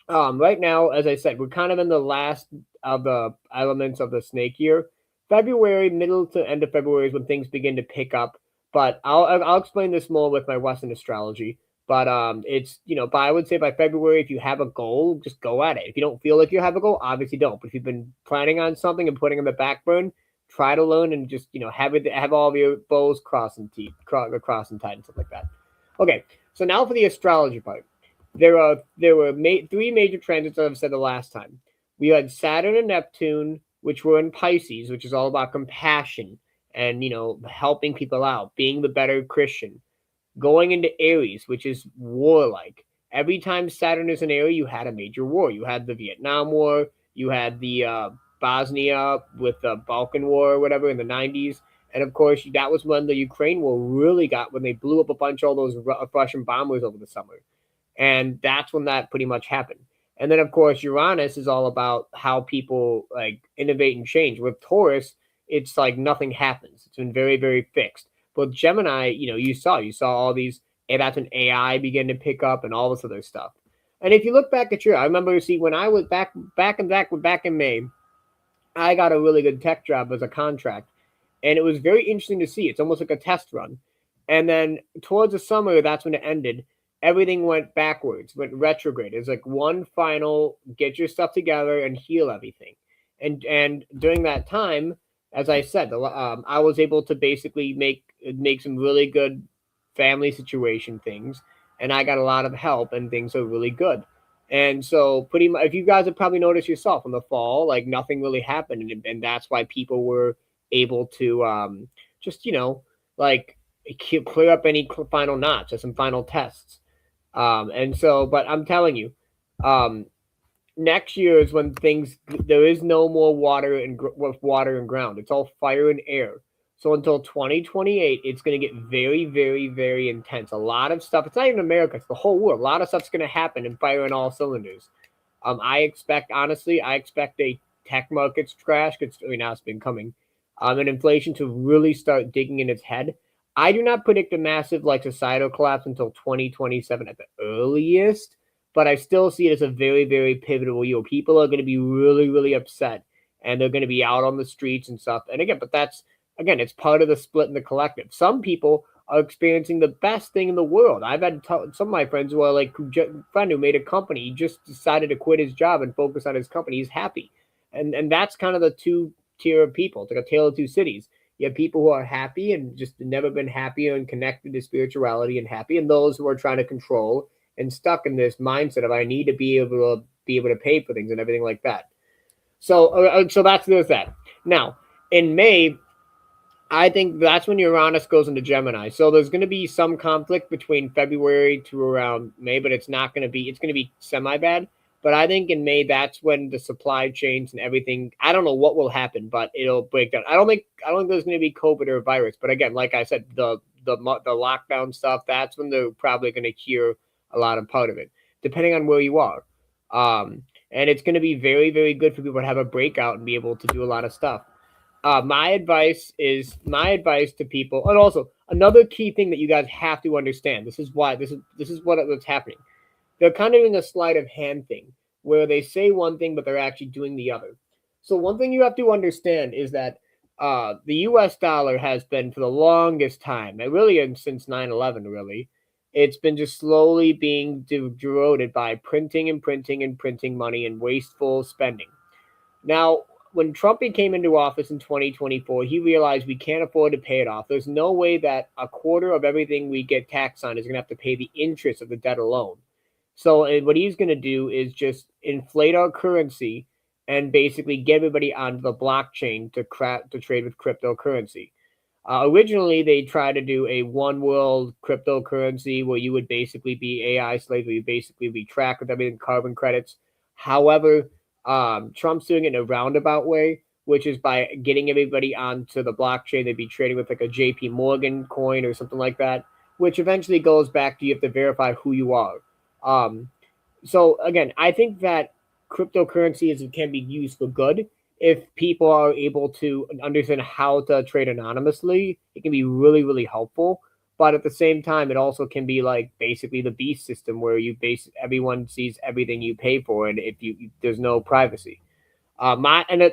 [SPEAKER 3] Right now, as I said, we're kind of in the last of the elements of the snake year. February, middle to end of February is when things begin to pick up. But I'll explain this more with my Western astrology. But it's, but I would say by February, if you have a goal, just go at it. If you don't feel like you have a goal, obviously don't. But if you've been planning on something and putting in the back burn, try to learn and just, have all of your bows crossed and tied and stuff like that. Okay, so now for the astrology part. There were three major transits that I've said the last time. We had Saturn and Neptune, which were in Pisces, which is all about compassion and, helping people out, being the better Christian. Going into Aries, which is warlike. Every time Saturn is in Aries, you had a major war. You had the Vietnam War. You had the Bosnia with the Balkan War or whatever in the 90s. And, of course, that was when the Ukraine War really got, when they blew up a bunch of all those Russian bombers over the summer. And that's when that pretty much happened. And then, of course, Uranus is all about how people, like, innovate and change. With Taurus, it's like nothing happens. It's been very, very fixed. But Gemini, you saw all these, and that's when AI began to pick up and all this other stuff. And if you look back at I remember, when I was back in May, I got a really good tech job as a contract. And it was very interesting to see. It's almost like a test run. And then towards the summer, that's when it ended. everything went backwards, went retrograde. It's like one final get your stuff together and heal everything. And during that time, as I said, I was able to basically make some really good family situation things, and I got a lot of help, and things are really good. And so, pretty much, if you guys have probably noticed yourself in the fall, like nothing really happened, and that's why people were able to just like clear up any final knots or some final tests. And so, but I'm telling you, um, next year is when things there is no more water and with water and ground. It's all fire and air. So until 2028, it's going to get very, very, very intense. A lot of stuff. It's not even America; it's the whole world. A lot of stuff's going to happen and fire on all cylinders. I expect, honestly, I expect a tech markets crash. Because I mean, now it's been coming. And inflation to really start digging in its head. I do not predict a massive like societal collapse until 2027 at the earliest, but I still see it as a very, very pivotal year. People are going to be really, really upset, and they're going to be out on the streets and stuff. And again, but that's again, it's part of the split in the collective. Some people are experiencing the best thing in the world. I've had some of my friends who are like friend who made a company. He just decided to quit his job and focus on his company. He's happy, and that's kind of the two tier of people. It's like a tale of two cities. You have people who are happy and just never been happier and connected to spirituality and happy, and those who are trying to control and stuck in this mindset of I need to be able to pay for things and everything like that. So that's there's that. Now in May, I think that's when Uranus goes into Gemini. So there's going to be some conflict between February to around May, but it's not going to be. It's going to be semi bad. But I think in May, that's when the supply chains and everything. I don't know what will happen, but it'll break down. I don't think there's going to be COVID or a virus. But again, like I said, the lockdown stuff. That's when they're probably going to cure a lot of part of it, depending on where you are. And it's going to be very, very good for people to have a breakout and be able to do a lot of stuff. My advice to people, and also another key thing that you guys have to understand. This is why this is what's happening. They're kind of doing a sleight of hand thing where they say one thing but they're actually doing the other. So one thing you have to understand is that the U.S. dollar has been for the longest time, and really since 9/11, really, it's been just slowly being eroded by printing and printing and printing money and wasteful spending. Now, when Trump came into office in 2024, he realized we can't afford to pay it off. There's no way that a quarter of everything we get taxed on is going to have to pay the interest of the debt alone. So what he's going to do is just inflate our currency and basically get everybody onto the blockchain to trade with cryptocurrency. Originally, they tried to do a one world cryptocurrency where you would basically be AI slave, where you basically be tracked with everything, carbon credits. However, Trump's doing it in a roundabout way, which is by getting everybody onto the blockchain. They'd be trading with like a JP Morgan coin or something like that, which eventually goes back to you have to verify who you are. Um, so again, I think that can be used for good if people are able to understand how to trade anonymously. It can be really, really helpful. But at the same time, it also can be like basically the beast system where everyone sees everything you pay for, and if there's no privacy. A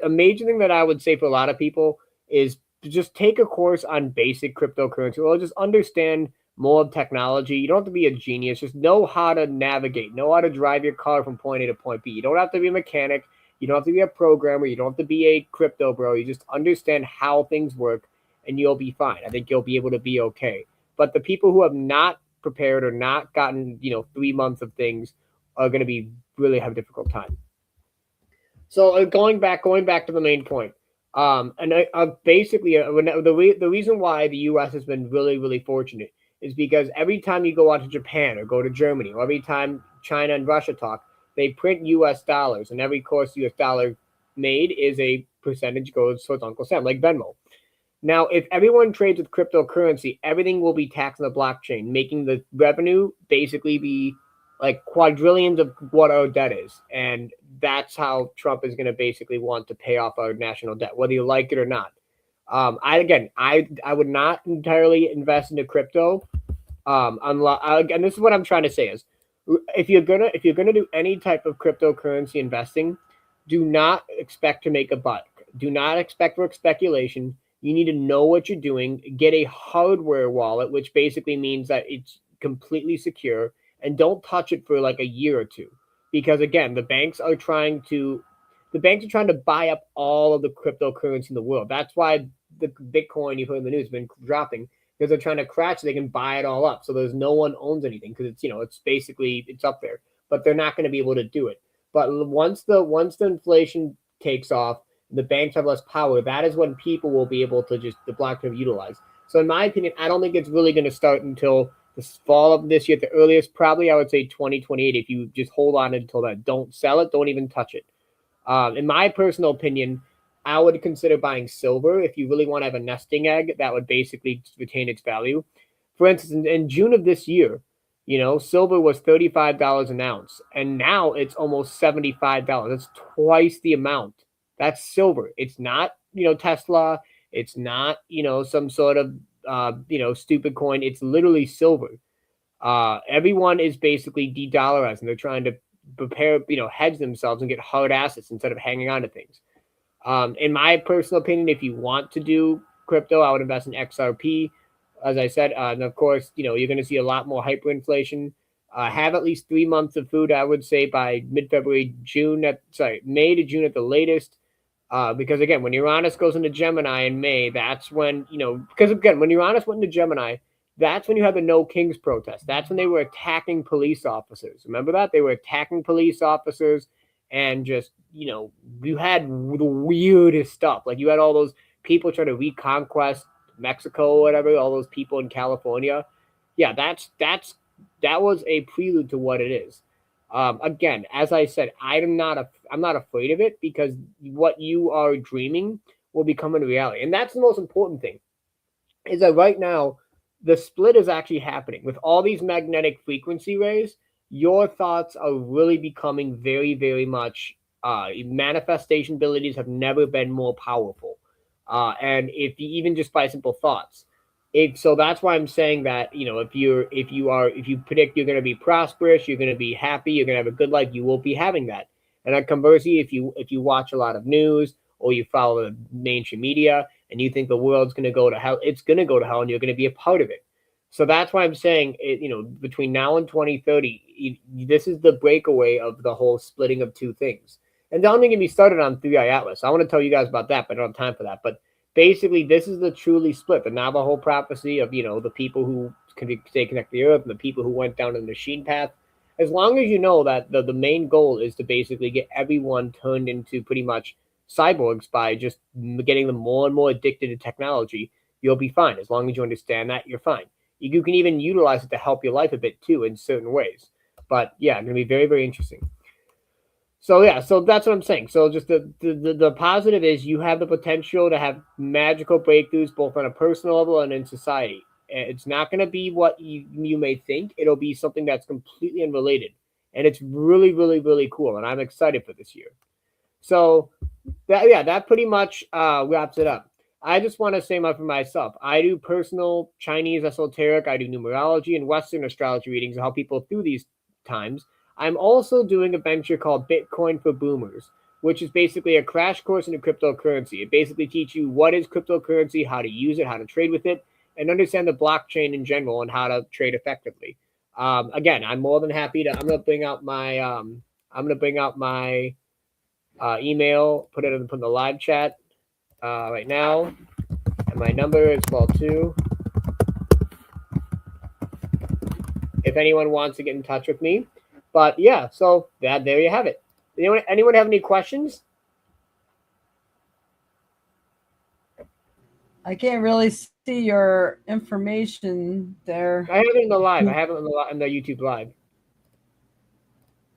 [SPEAKER 3] major thing that I would say for a lot of people is to just take a course on basic cryptocurrency, or just understand more of technology. You don't have to be a genius; just know how to navigate, know how to drive your car from point A to point B. You don't have to be a mechanic. You don't have to be a programmer. You don't have to be a crypto bro. You just understand how things work, and you'll be fine. I think you'll be able to be okay. But the people who have not prepared or not gotten 3 months of things are going to be really have a difficult time. So going back to the main point, basically the reason why the U.S. has been really, really fortunate is because every time you go out to Japan or go to Germany, or every time China and Russia talk, they print U.S. dollars, and every course U.S. dollar made is a percentage goes towards Uncle Sam, like Venmo. Now, if everyone trades with cryptocurrency, everything will be taxed on the blockchain, making the revenue basically be like quadrillions of what our debt is. And that's how Trump is going to basically want to pay off our national debt, whether you like it or not. I would not entirely invest into crypto. And this is what I'm trying to say is, if you're gonna do any type of cryptocurrency investing, do not expect to make a buck. Do not expect for speculation. You need to know what you're doing. Get a hardware wallet, which basically means that it's completely secure, and don't touch it for like a year or two, because again, the banks are trying to buy up all of the cryptocurrency in the world. That's why the Bitcoin you've heard in the news has been dropping, because they're trying to crash so they can buy it all up. So there's no one owns anything, because it's basically it's up there, but they're not going to be able to do it. But once the inflation takes off, the banks have less power. That is when people will be able to just the blockchain utilize. So in my opinion, I don't think it's really going to start until the fall of this year at the earliest. Probably I would say 2028 if you just hold on until then. Don't sell it. Don't even touch it. In my personal opinion, I would consider buying silver if you really want to have a nesting egg that would basically retain its value. For instance, in June of this year, silver was $35 an ounce, and now it's almost $75. That's twice the amount. That's silver. It's not, Tesla. It's not, some sort of, stupid coin. It's literally silver. Everyone is basically de-dollarizing. They're trying to prepare, hedge themselves and get hard assets instead of hanging on to things. In my personal opinion, if you want to do crypto, I would invest in XRP. As I said, and of course, you're going to see a lot more hyperinflation. Have at least 3 months of food, I would say, by mid-February, May to June at the latest. Because again, when Uranus goes into Gemini in May, that's when, because again, when Uranus went into Gemini, that's when you had the No Kings protest. That's when they were attacking police officers. Remember that? They were attacking police officers, and just, you had the weirdest stuff. Like you had all those people trying to reconquest Mexico or whatever, all those people in California. Yeah, that was a prelude to what it is. Again, as I said, I'm not afraid of it, because what you are dreaming will become a reality. And that's the most important thing, is that right now, the split is actually happening. With all these magnetic frequency rays, your thoughts are really becoming very, very much, manifestation abilities have never been more powerful. And if you even just by simple thoughts. So that's why I'm saying that, if you predict you're going to be prosperous, you're going to be happy, you're going to have a good life, you will be having that. And conversely, if you watch a lot of news, or you follow the mainstream media and you think the world's going to go to hell, it's going to go to hell, and you're going to be a part of it. So that's why I'm saying, between now and 2030, this is the breakaway of the whole splitting of two things. And don't even get me started on 3i Atlas. I want to tell you guys about that, but I don't have time for that. But basically, this is the truly split. The Navajo prophecy of, the people who can stay connected to the earth and the people who went down the machine path. As long as you know that the main goal is to basically get everyone turned into pretty much cyborgs by just getting them more and more addicted to technology, you'll be fine. As long as you understand that, you're fine. You can even utilize it to help your life a bit too in certain ways. But yeah, going to be very, very interesting. So yeah, so that's what I'm saying. So just the positive is you have the potential to have magical breakthroughs both on a personal level and in society. It's not going to be what you may think. It'll be something that's completely unrelated. And it's really, really, really cool. And I'm excited for this year. So that pretty much wraps it up. I just want to say for myself, I do personal Chinese esoteric, I do numerology and Western astrology readings to help people through these times. I'm also doing a venture called Bitcoin for Boomers, which is basically a crash course into cryptocurrency. It basically teaches you what is cryptocurrency, how to use it, how to trade with it, and understand the blockchain in general and how to trade effectively. Again, I'm more than happy to. I'm going to bring out my email, put it in the live chat right now, and my number is 12-2. If anyone wants to get in touch with me. But yeah, so there you have it. Anyone have any questions?
[SPEAKER 1] I can't really see your information there.
[SPEAKER 3] I have it in the live. I have it in the YouTube live.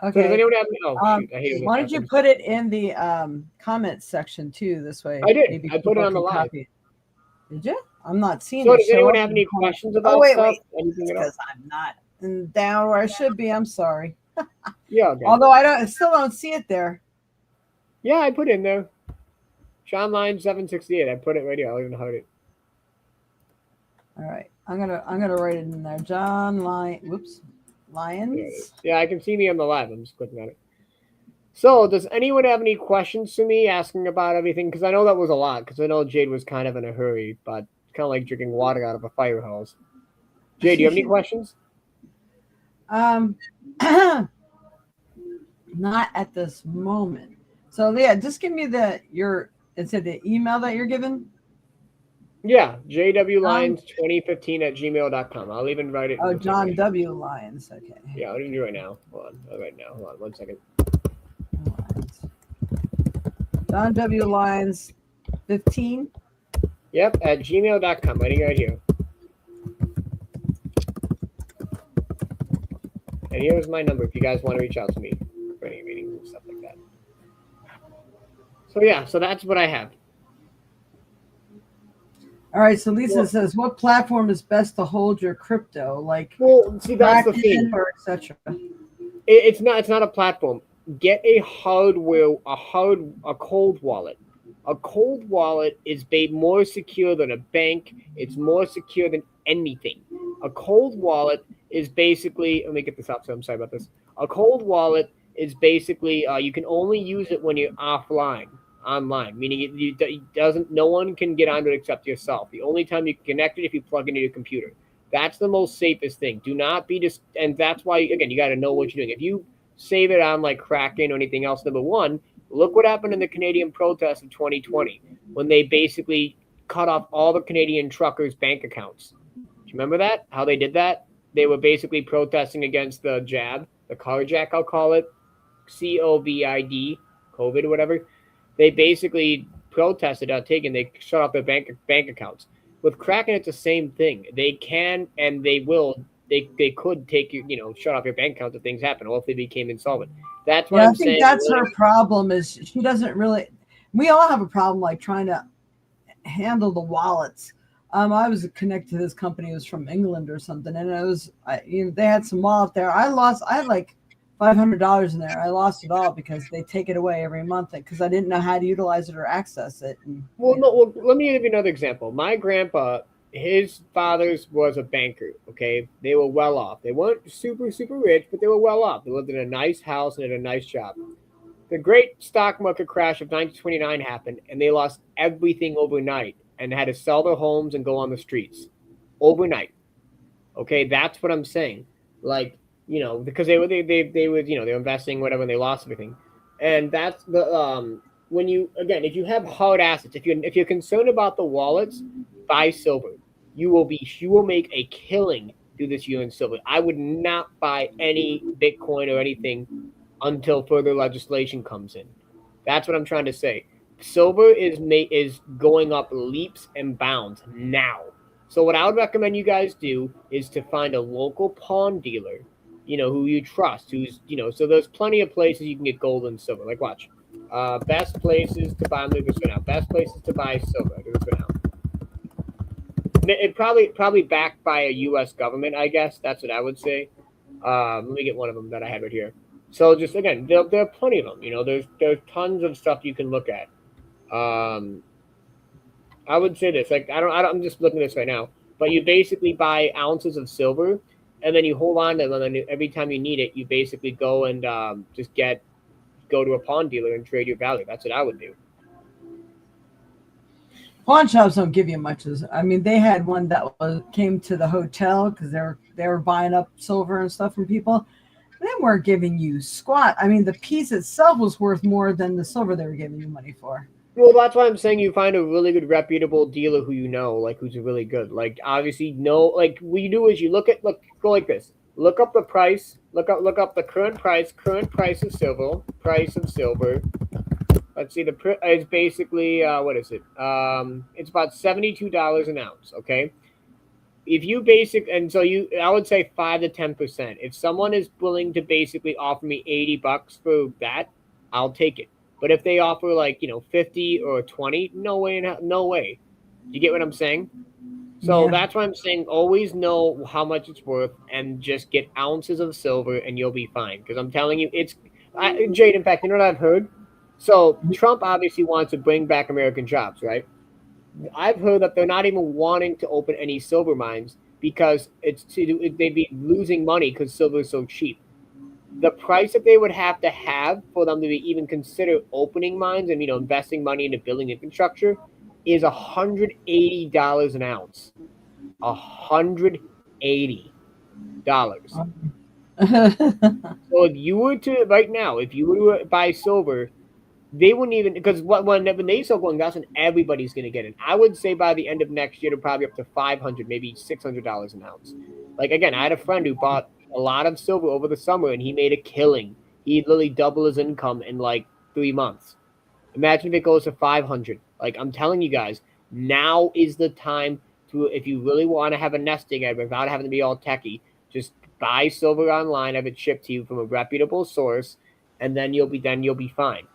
[SPEAKER 1] Okay.
[SPEAKER 3] So does anyone have any? Oh, shoot. I hate it.
[SPEAKER 1] Why don't you put it in the comments section too? This way.
[SPEAKER 3] I did. I put it on the live.
[SPEAKER 1] Did you? I'm not seeing
[SPEAKER 3] so
[SPEAKER 1] it.
[SPEAKER 3] Does anyone have any questions about stuff?
[SPEAKER 1] Anything because I'm not down where I should be. I'm sorry.
[SPEAKER 3] Yeah. Okay.
[SPEAKER 1] Although I still don't see it there.
[SPEAKER 3] Yeah, I put it in there. Sean Line 768. I put it right here. I'll even hide it.
[SPEAKER 1] All right. I'm gonna write it in there. John Lyons.
[SPEAKER 3] Yeah, I can see me on the live. I'm just clicking on it. So, does anyone have any questions to me asking about everything? Because I know that was a lot. Because I know Jade was kind of in a hurry, but it's kind of like drinking water out of a fire hose. Jade, do you have any questions?
[SPEAKER 1] Um, not at this moment. So yeah, just give me the email that you're given.
[SPEAKER 3] Yeah,
[SPEAKER 1] Um,
[SPEAKER 3] jwlyons2015@gmail.com. I'll even write it in
[SPEAKER 1] oh,
[SPEAKER 3] the thing
[SPEAKER 1] John
[SPEAKER 3] right now.
[SPEAKER 1] W. Lyons. Okay.
[SPEAKER 3] Yeah, I'll even do it right now. Hold on. Right now. Hold on 1 second.
[SPEAKER 1] Lyons. John W. Lyons 15.
[SPEAKER 3] Yep, at gmail.com. Writing right here. And here's my number if you guys want to reach out to me for any readings and stuff like that. So yeah, so that's what I have.
[SPEAKER 1] All right. So Lisa
[SPEAKER 3] Well,
[SPEAKER 1] says, what platform is best to hold your crypto, like
[SPEAKER 3] see, that's the thing.
[SPEAKER 1] Kraken or etc.?
[SPEAKER 3] It's not a platform. Get a cold wallet. A cold wallet is more secure than a bank. It's more secure than anything. A cold wallet is basically, let me get this up. So I'm sorry about this. A cold wallet is basically you can only use it when you're online, meaning it doesn't. No one can get onto it except yourself. The only time you can connect it if you plug into your computer. That's the most safest thing. Do not be and that's why again you got to know what you're doing. If you save it on like Kraken or anything else, number one, look what happened in the Canadian protests of 2020 when they basically cut off all the Canadian truckers' bank accounts. Do you remember that? How they did that? They were basically protesting against the jab, the carjack, I'll call it, COVID, COVID or whatever. They basically protested they shut off their bank accounts. With Kraken, it's the same thing. They can and they will. They could take shut off your bank account if things happen, or if they became insolvent. That's why
[SPEAKER 1] Yeah, I
[SPEAKER 3] I'm
[SPEAKER 1] think
[SPEAKER 3] saying.
[SPEAKER 1] that's her problem. Is she doesn't really. We all have a problem like trying to handle the wallets. I was connected to this company. It was from England or something, and they had some wallet there. I had like $500 in there. I lost it all because they take it away every month because I didn't know how to utilize it or access it. And
[SPEAKER 3] Well, no. Well, let me give you another example. My grandpa, his father's was a banker. Okay, they were well off. They weren't super rich, but they were well off. They lived in a nice house and had a nice job. The great stock market crash of 1929 happened, and they lost everything overnight and had to sell their homes and go on the streets overnight. Okay, that's what I'm saying. Like, because they were they were investing whatever, and they lost everything. And that's the when you again, if you have hard assets, if you're concerned about the wallets, buy silver. You will make a killing through this year in silver. I would not buy any Bitcoin or anything until further legislation comes in. That's what I'm trying to say. Silver is going up leaps and bounds now. So what I would recommend you guys do is to find a local pawn dealer, who you trust, so there's plenty of places you can get gold and silver. Like watch. Best places to buy. I'm gonna do this for now. Best places to buy silver. I'll do this for now. It probably backed by a U.S. government, I guess. That's what I would say. Let me get one of them that I had right here. So just again, there are plenty of them. There's tons of stuff you can look at. Um, I would say this, like I'm just looking at this right now. But you basically buy ounces of silver, and then you hold on to them, and then every time you need it, you basically go and just go to a pawn dealer and trade your value. That's what I would do.
[SPEAKER 1] pawn shops don't give you much. I mean, they had one that came to the hotel because they were buying up silver and stuff from people. They weren't giving you squat. I mean, the piece itself was worth more than the silver they were giving you money for.
[SPEAKER 3] Well, that's why I'm saying you find a really good, reputable dealer who like who's really good. Like obviously, like what you do is you go like this. Look up the price. Look up the current price. Current price of silver. Price of silver. Let's see. It's basically what is it? It's about $72 an ounce. Okay. If you and so I would say 5 to 10%. If someone is willing to basically offer me $80 for that, I'll take it. But if they offer 50 or 20, no way, no way. You get what I'm saying? So
[SPEAKER 1] Yeah.
[SPEAKER 3] that's why I'm saying always know how much it's worth and just get ounces of silver and you'll be fine. Because I'm telling you, Jade. In fact, you know what I've heard? So Trump obviously wants to bring back American jobs, right? I've heard that they're not even wanting to open any silver mines because they'd be losing money because silver is so cheap. The price that they would have to have for them to even consider opening mines and investing money into building infrastructure is $180 an ounce. $180. So if you were to right now, if you were to buy silver, they wouldn't even because when they start going down, everybody's going to get it. I would say by the end of next year, it'll probably up to 500, maybe $600 an ounce. Like again, I had a friend who bought a lot of silver over the summer, and he made a killing. He literally doubled his income in like 3 months. Imagine if it goes to 500. Like I'm telling you guys, now is the time to if you really want to have a nesting egg without having to be all techie, just buy silver online, have it shipped to you from a reputable source, and then you'll be fine.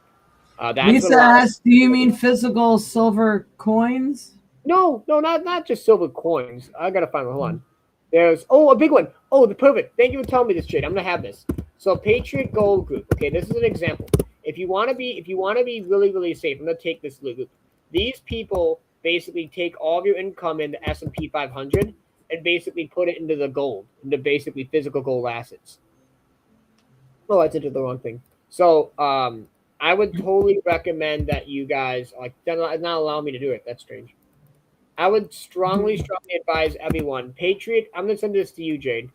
[SPEAKER 3] That's what a
[SPEAKER 1] Lisa
[SPEAKER 3] lot of
[SPEAKER 1] asked, "Do you mean physical silver coins?"
[SPEAKER 3] no, not just silver coins. I gotta find one. Hold on. There's a big one. Oh, the perfect. Thank you for telling me this, Jade. I'm gonna have this. So Patriot Gold Group. Okay, this is an example. If you want to be really safe, I'm gonna take this loop. These people basically take all of your income in the S&P 500 and basically put it into the gold, into basically physical gold assets. Oh, I did the wrong thing. So I would totally recommend that you guys like not allow me to do it. That's strange. I would strongly advise everyone. Patriot, I'm gonna send this to you, Jade.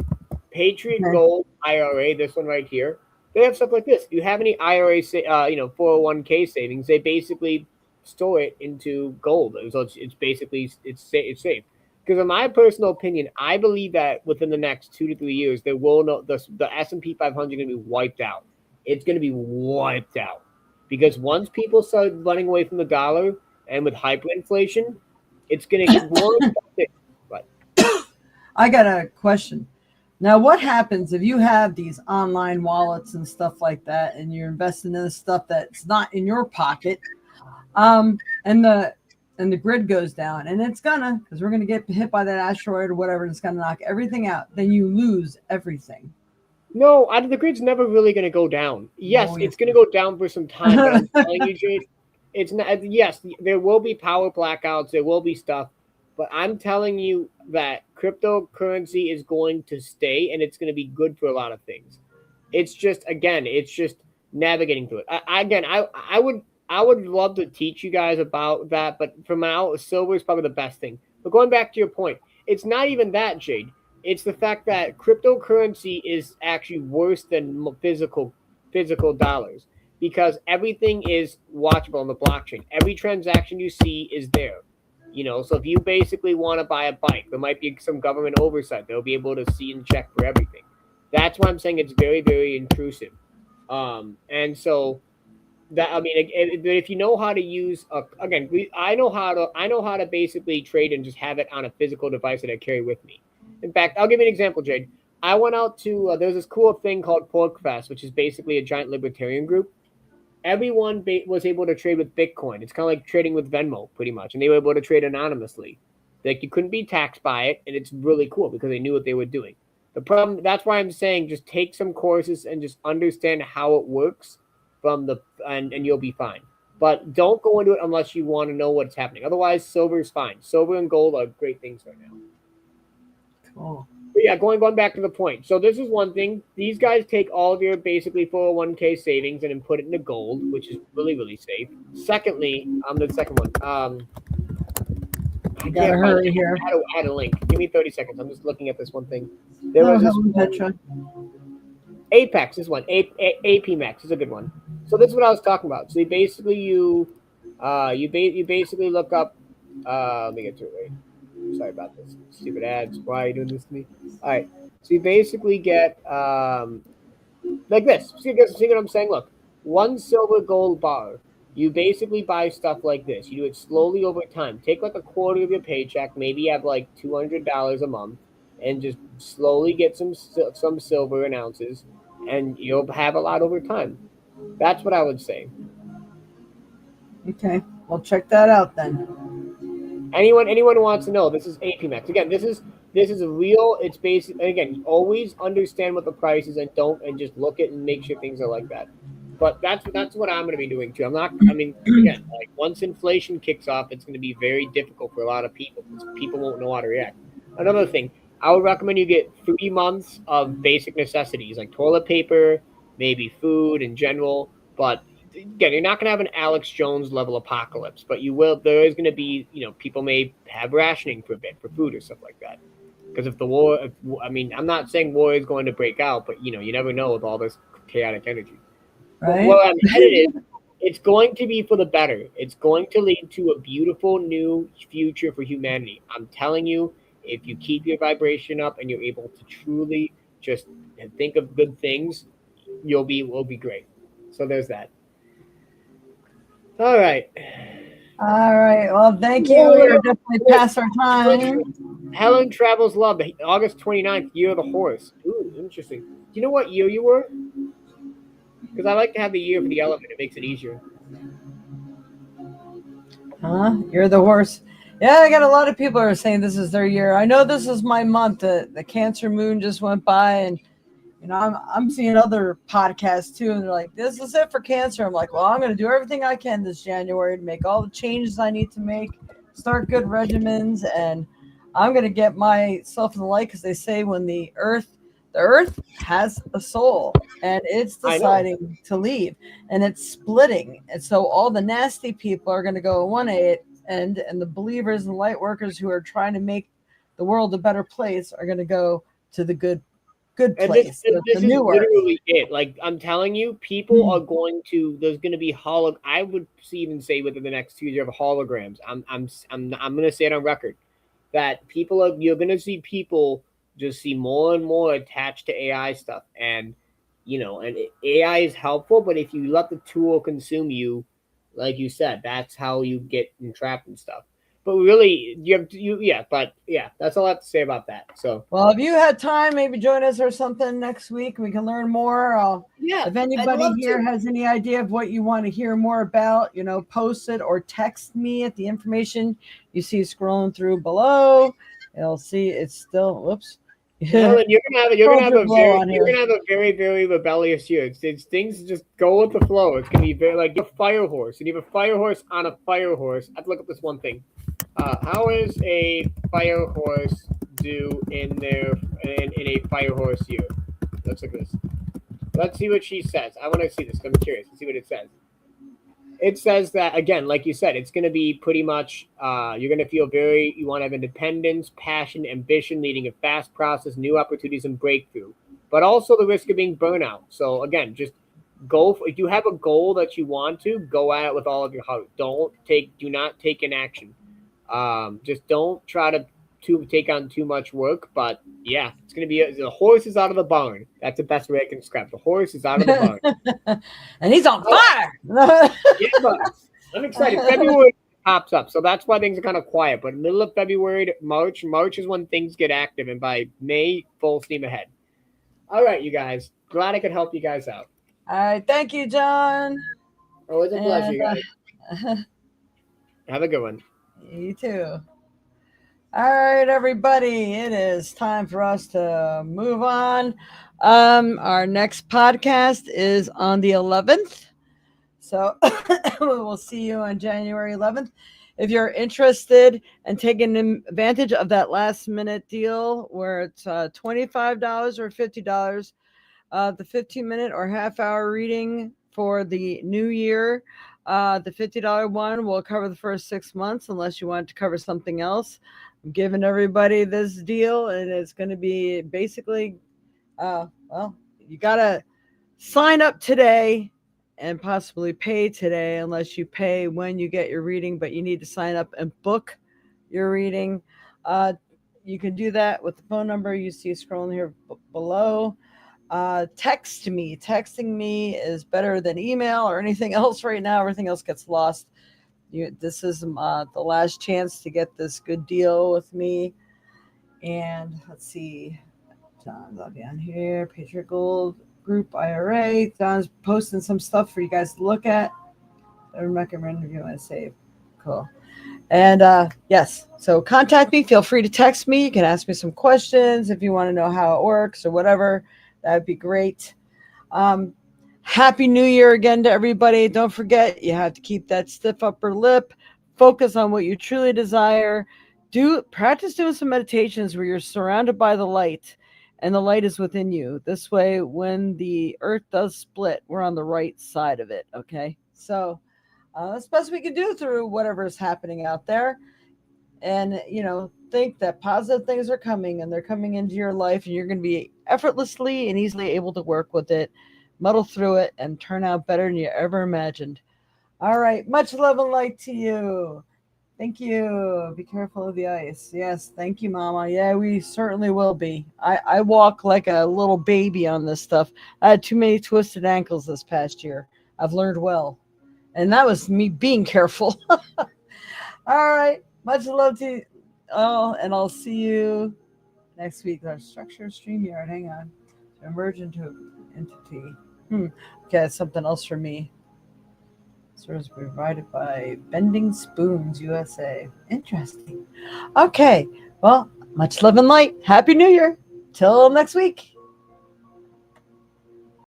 [SPEAKER 3] Patriot
[SPEAKER 1] Okay.
[SPEAKER 3] Gold IRA, this one right here. They have stuff like this. If you have any IRA, 401k savings, they basically store it into gold. So it's basically it's safe. Because in my personal opinion, I believe that within the next 2 to 3 years, there will no the S&P 500 going to be wiped out. It's going to be wiped out because once people start running away from the dollar and with hyperinflation, it's going to get more. But
[SPEAKER 1] I got a question. Now, what happens if you have these online wallets and stuff like that, and you're investing in stuff that's not in your pocket, and the grid goes down, and it's gonna because we're gonna get hit by that asteroid or whatever, and it's gonna knock everything out. Then you lose everything.
[SPEAKER 3] no, the grid's never really going to go down. Yes,
[SPEAKER 1] Oh,
[SPEAKER 3] it's
[SPEAKER 1] yes.
[SPEAKER 3] going to go down for some time, but I'm telling you, Jade, it's not. Yes, there will be power blackouts. There will be stuff, but I'm telling you that cryptocurrency is going to stay, and it's going to be good for a lot of things. It's just navigating through it. I would love to teach you guys about that, but for now, silver is probably the best thing. But going back to your point, it's not even that, Jade. It's the fact that cryptocurrency is actually worse than physical dollars because everything is watchable on the blockchain. Every transaction you see is there. So if you basically want to buy a bike, there might be some government oversight. They'll be able to see and check for everything. That's why I'm saying it's very, very intrusive. And so that I mean, if you know how to use again, I know how to basically trade and just have it on a physical device that I carry with me. In fact, I'll give you an example, Jade. I went out to there's this cool thing called Pork Fest, which is basically a giant libertarian group. Everyone was able to trade with Bitcoin. It's kind of like trading with Venmo, pretty much, and they were able to trade anonymously. Like you couldn't be taxed by it, and it's really cool because they knew what they were doing. The problem that's why I'm saying just take some courses and just understand how it works from the and you'll be fine. But don't go into it unless you want to know what's happening. Otherwise, silver is fine. Silver and gold are great things right now.
[SPEAKER 1] Cool.
[SPEAKER 3] But yeah, going back to the point. So this is one thing. These guys take all of your basically 401k savings and then put it into gold, which is really safe. Secondly, the second one. I
[SPEAKER 1] You gotta
[SPEAKER 3] can't find
[SPEAKER 1] hurry
[SPEAKER 3] it.
[SPEAKER 1] here.
[SPEAKER 3] I had a link. Give me 30 seconds. I'm just looking at this one thing. There
[SPEAKER 1] No,
[SPEAKER 3] was this
[SPEAKER 1] Helen Petra.
[SPEAKER 3] Apex. This one, AP Max is a good one. So this is what I was talking about. So you basically look up. Let me get to it. Right. Sorry about this. Stupid ads. Why are you doing this to me? All right. So you basically get like this. See what I'm saying? Look, one silver gold bar. You basically buy stuff like this. You do it slowly over time. Take like a quarter of your paycheck. Maybe you have like $200 a month, and just slowly get some silver in ounces, and you'll have a lot over time. That's what I would say.
[SPEAKER 1] Okay, well, check that out then.
[SPEAKER 3] Anyone who wants to know, this is AP Max. Again, this is a real. It's basic. Again, always understand what the price is and don't just look at and make sure things are like that. But that's what I'm going to be doing too. I'm not. I mean, again, like once inflation kicks off, it's going to be very difficult for a lot of people because people won't know how to react. Another thing, I would recommend you get 3 months of basic necessities like toilet paper, maybe food in general. But again, you're not going to have an Alex Jones level apocalypse, but you will. There is going to be, people may have rationing for a bit for food or stuff like that. Because if the war, I mean, I'm not saying war is going to break out, but you never know with all this chaotic energy. But
[SPEAKER 1] Right?
[SPEAKER 3] where I'm headed is, it's going to be for the better. It's going to lead to a beautiful new future for humanity. I'm telling you, if you keep your vibration up and you're able to truly just think of good things, will be great. So there's that. All right.
[SPEAKER 1] All right. Well, thank you. We
[SPEAKER 3] Wait,
[SPEAKER 1] are definitely
[SPEAKER 3] wait,
[SPEAKER 1] past our time.
[SPEAKER 3] Helen Travels Love, August 29th, Year of the Horse. Ooh, interesting. Do you know what year you were? Because I like to have the year for the elephant. It makes it easier.
[SPEAKER 1] Huh? You're the horse. Yeah, I got a lot of people are saying this is their year. I know this is my month. The Cancer moon just went by, and I'm seeing other podcasts too, and they're like, "This is it for Cancer." I'm like, "Well, I'm going to do everything I can this January to make all the changes I need to make, start good regimens, and I'm going to get myself in the light because they say when the Earth has a soul, and it's
[SPEAKER 3] I know.
[SPEAKER 1] deciding to leave, and it's splitting, and so all the nasty people are going to go one end, and the believers and light workers who are trying to make the world a better place are going to go to the good
[SPEAKER 3] And this
[SPEAKER 1] place,
[SPEAKER 3] and
[SPEAKER 1] the
[SPEAKER 3] this is
[SPEAKER 1] new earth.
[SPEAKER 3] literally it. Like I'm telling you, people are going to. There's going to be I would even say within the next 2 years of holograms. I'm going to say it on record that you're going to see people just see more and more attached to AI stuff, and AI is helpful, but if you let the tool consume you, like you said, that's how you get entrapped and stuff. But really, but yeah, that's all I have to say about that. So
[SPEAKER 1] Well, if you had time, maybe join us or something next week. We can learn more.
[SPEAKER 3] yeah,
[SPEAKER 1] If
[SPEAKER 3] I'd
[SPEAKER 1] anybody
[SPEAKER 3] love
[SPEAKER 1] here
[SPEAKER 3] to.
[SPEAKER 1] has any idea of what you want to hear more about, post it or text me at the information you see scrolling through below. You'll see it's still, whoops.
[SPEAKER 3] Helen,
[SPEAKER 1] Scroll through below on
[SPEAKER 3] you're
[SPEAKER 1] here.
[SPEAKER 3] gonna have a very very rebellious year. It's things just go with the flow. It's gonna be very like a fire horse, and you have a fire horse on a fire horse. I have to look up this one thing. How is a fire horse do in a fire horse year? Let's look at this. Let's see what she says. I want to see this. I'm curious to see what it says. It says that again, like you said, it's going to be pretty much. You're going to feel you want to have independence, passion, ambition, leading a fast process, new opportunities, and breakthrough, but also the risk of being burnout. So again, just if you have a goal that you want to go at it with all of your heart. Do not take inaction. Just don't try to take on too much work. But yeah, it's gonna be the horse is out of the barn. That's the best way I can describe. The horse is out of the barn.
[SPEAKER 1] And he's on
[SPEAKER 3] Oh,
[SPEAKER 1] fire.
[SPEAKER 3] yeah, but I'm excited. February pops up, so that's why things are kind of quiet. But middle of February to March is when things get active, and by May, full steam ahead. All right, you guys. Glad I could help you guys out.
[SPEAKER 1] All right. Thank you, John.
[SPEAKER 3] Always a pleasure,
[SPEAKER 1] And
[SPEAKER 3] guys. Have a good one.
[SPEAKER 1] you too. All right, everybody. It is time for us to move on. Our next podcast is on the 11th. So we'll see you on January 11th. If you're interested in taking advantage of that last minute deal where it's $25 or $50, the 15-minute or half-hour reading for the new year, the $50 one will cover the first 6 months unless you want to cover something else. I'm giving everybody this deal, and it's going to be basically, you got to sign up today and possibly pay today unless you pay when you get your reading, but you need to sign up and book your reading. You can do that with the phone number you see scrolling here below. Text me. Texting me is better than email or anything else right now. Everything else gets lost. This is the last chance to get this good deal with me. And let's see. John's on down here. Patriot Gold Group IRA. John's posting some stuff for you guys to look at. I recommend if you want to save. Cool. And yes, so contact me. Feel free to text me. You can ask me some questions if you want to know how it works or whatever. That would be great. Happy New Year again to everybody. Don't forget, you have to keep that stiff upper lip. Focus on what you truly desire. Practice doing some meditations where you're surrounded by the light and the light is within you. This way, when the earth does split, we're on the right side of it. Okay. So that's the best we can do through whatever is happening out there. and think that positive things are coming, and they're coming into your life, and you're going to be effortlessly and easily able to work with it, muddle through it, and turn out better than you ever imagined. All right, much love and light to you. Thank you. Be careful of the ice. Yes, thank you, Mama. Yeah, we certainly will be. I walk like a little baby on this stuff. I had too many twisted ankles this past year. I've learned well, and that was me being careful. All right. Much love to you all, and I'll see you next week. Our structure StreamYard. Hang on. To emerge into entity. Okay, that's something else for me. Service provided by Bending Spoons USA. Interesting. Okay. Well, much love and light. Happy New Year. Till next week.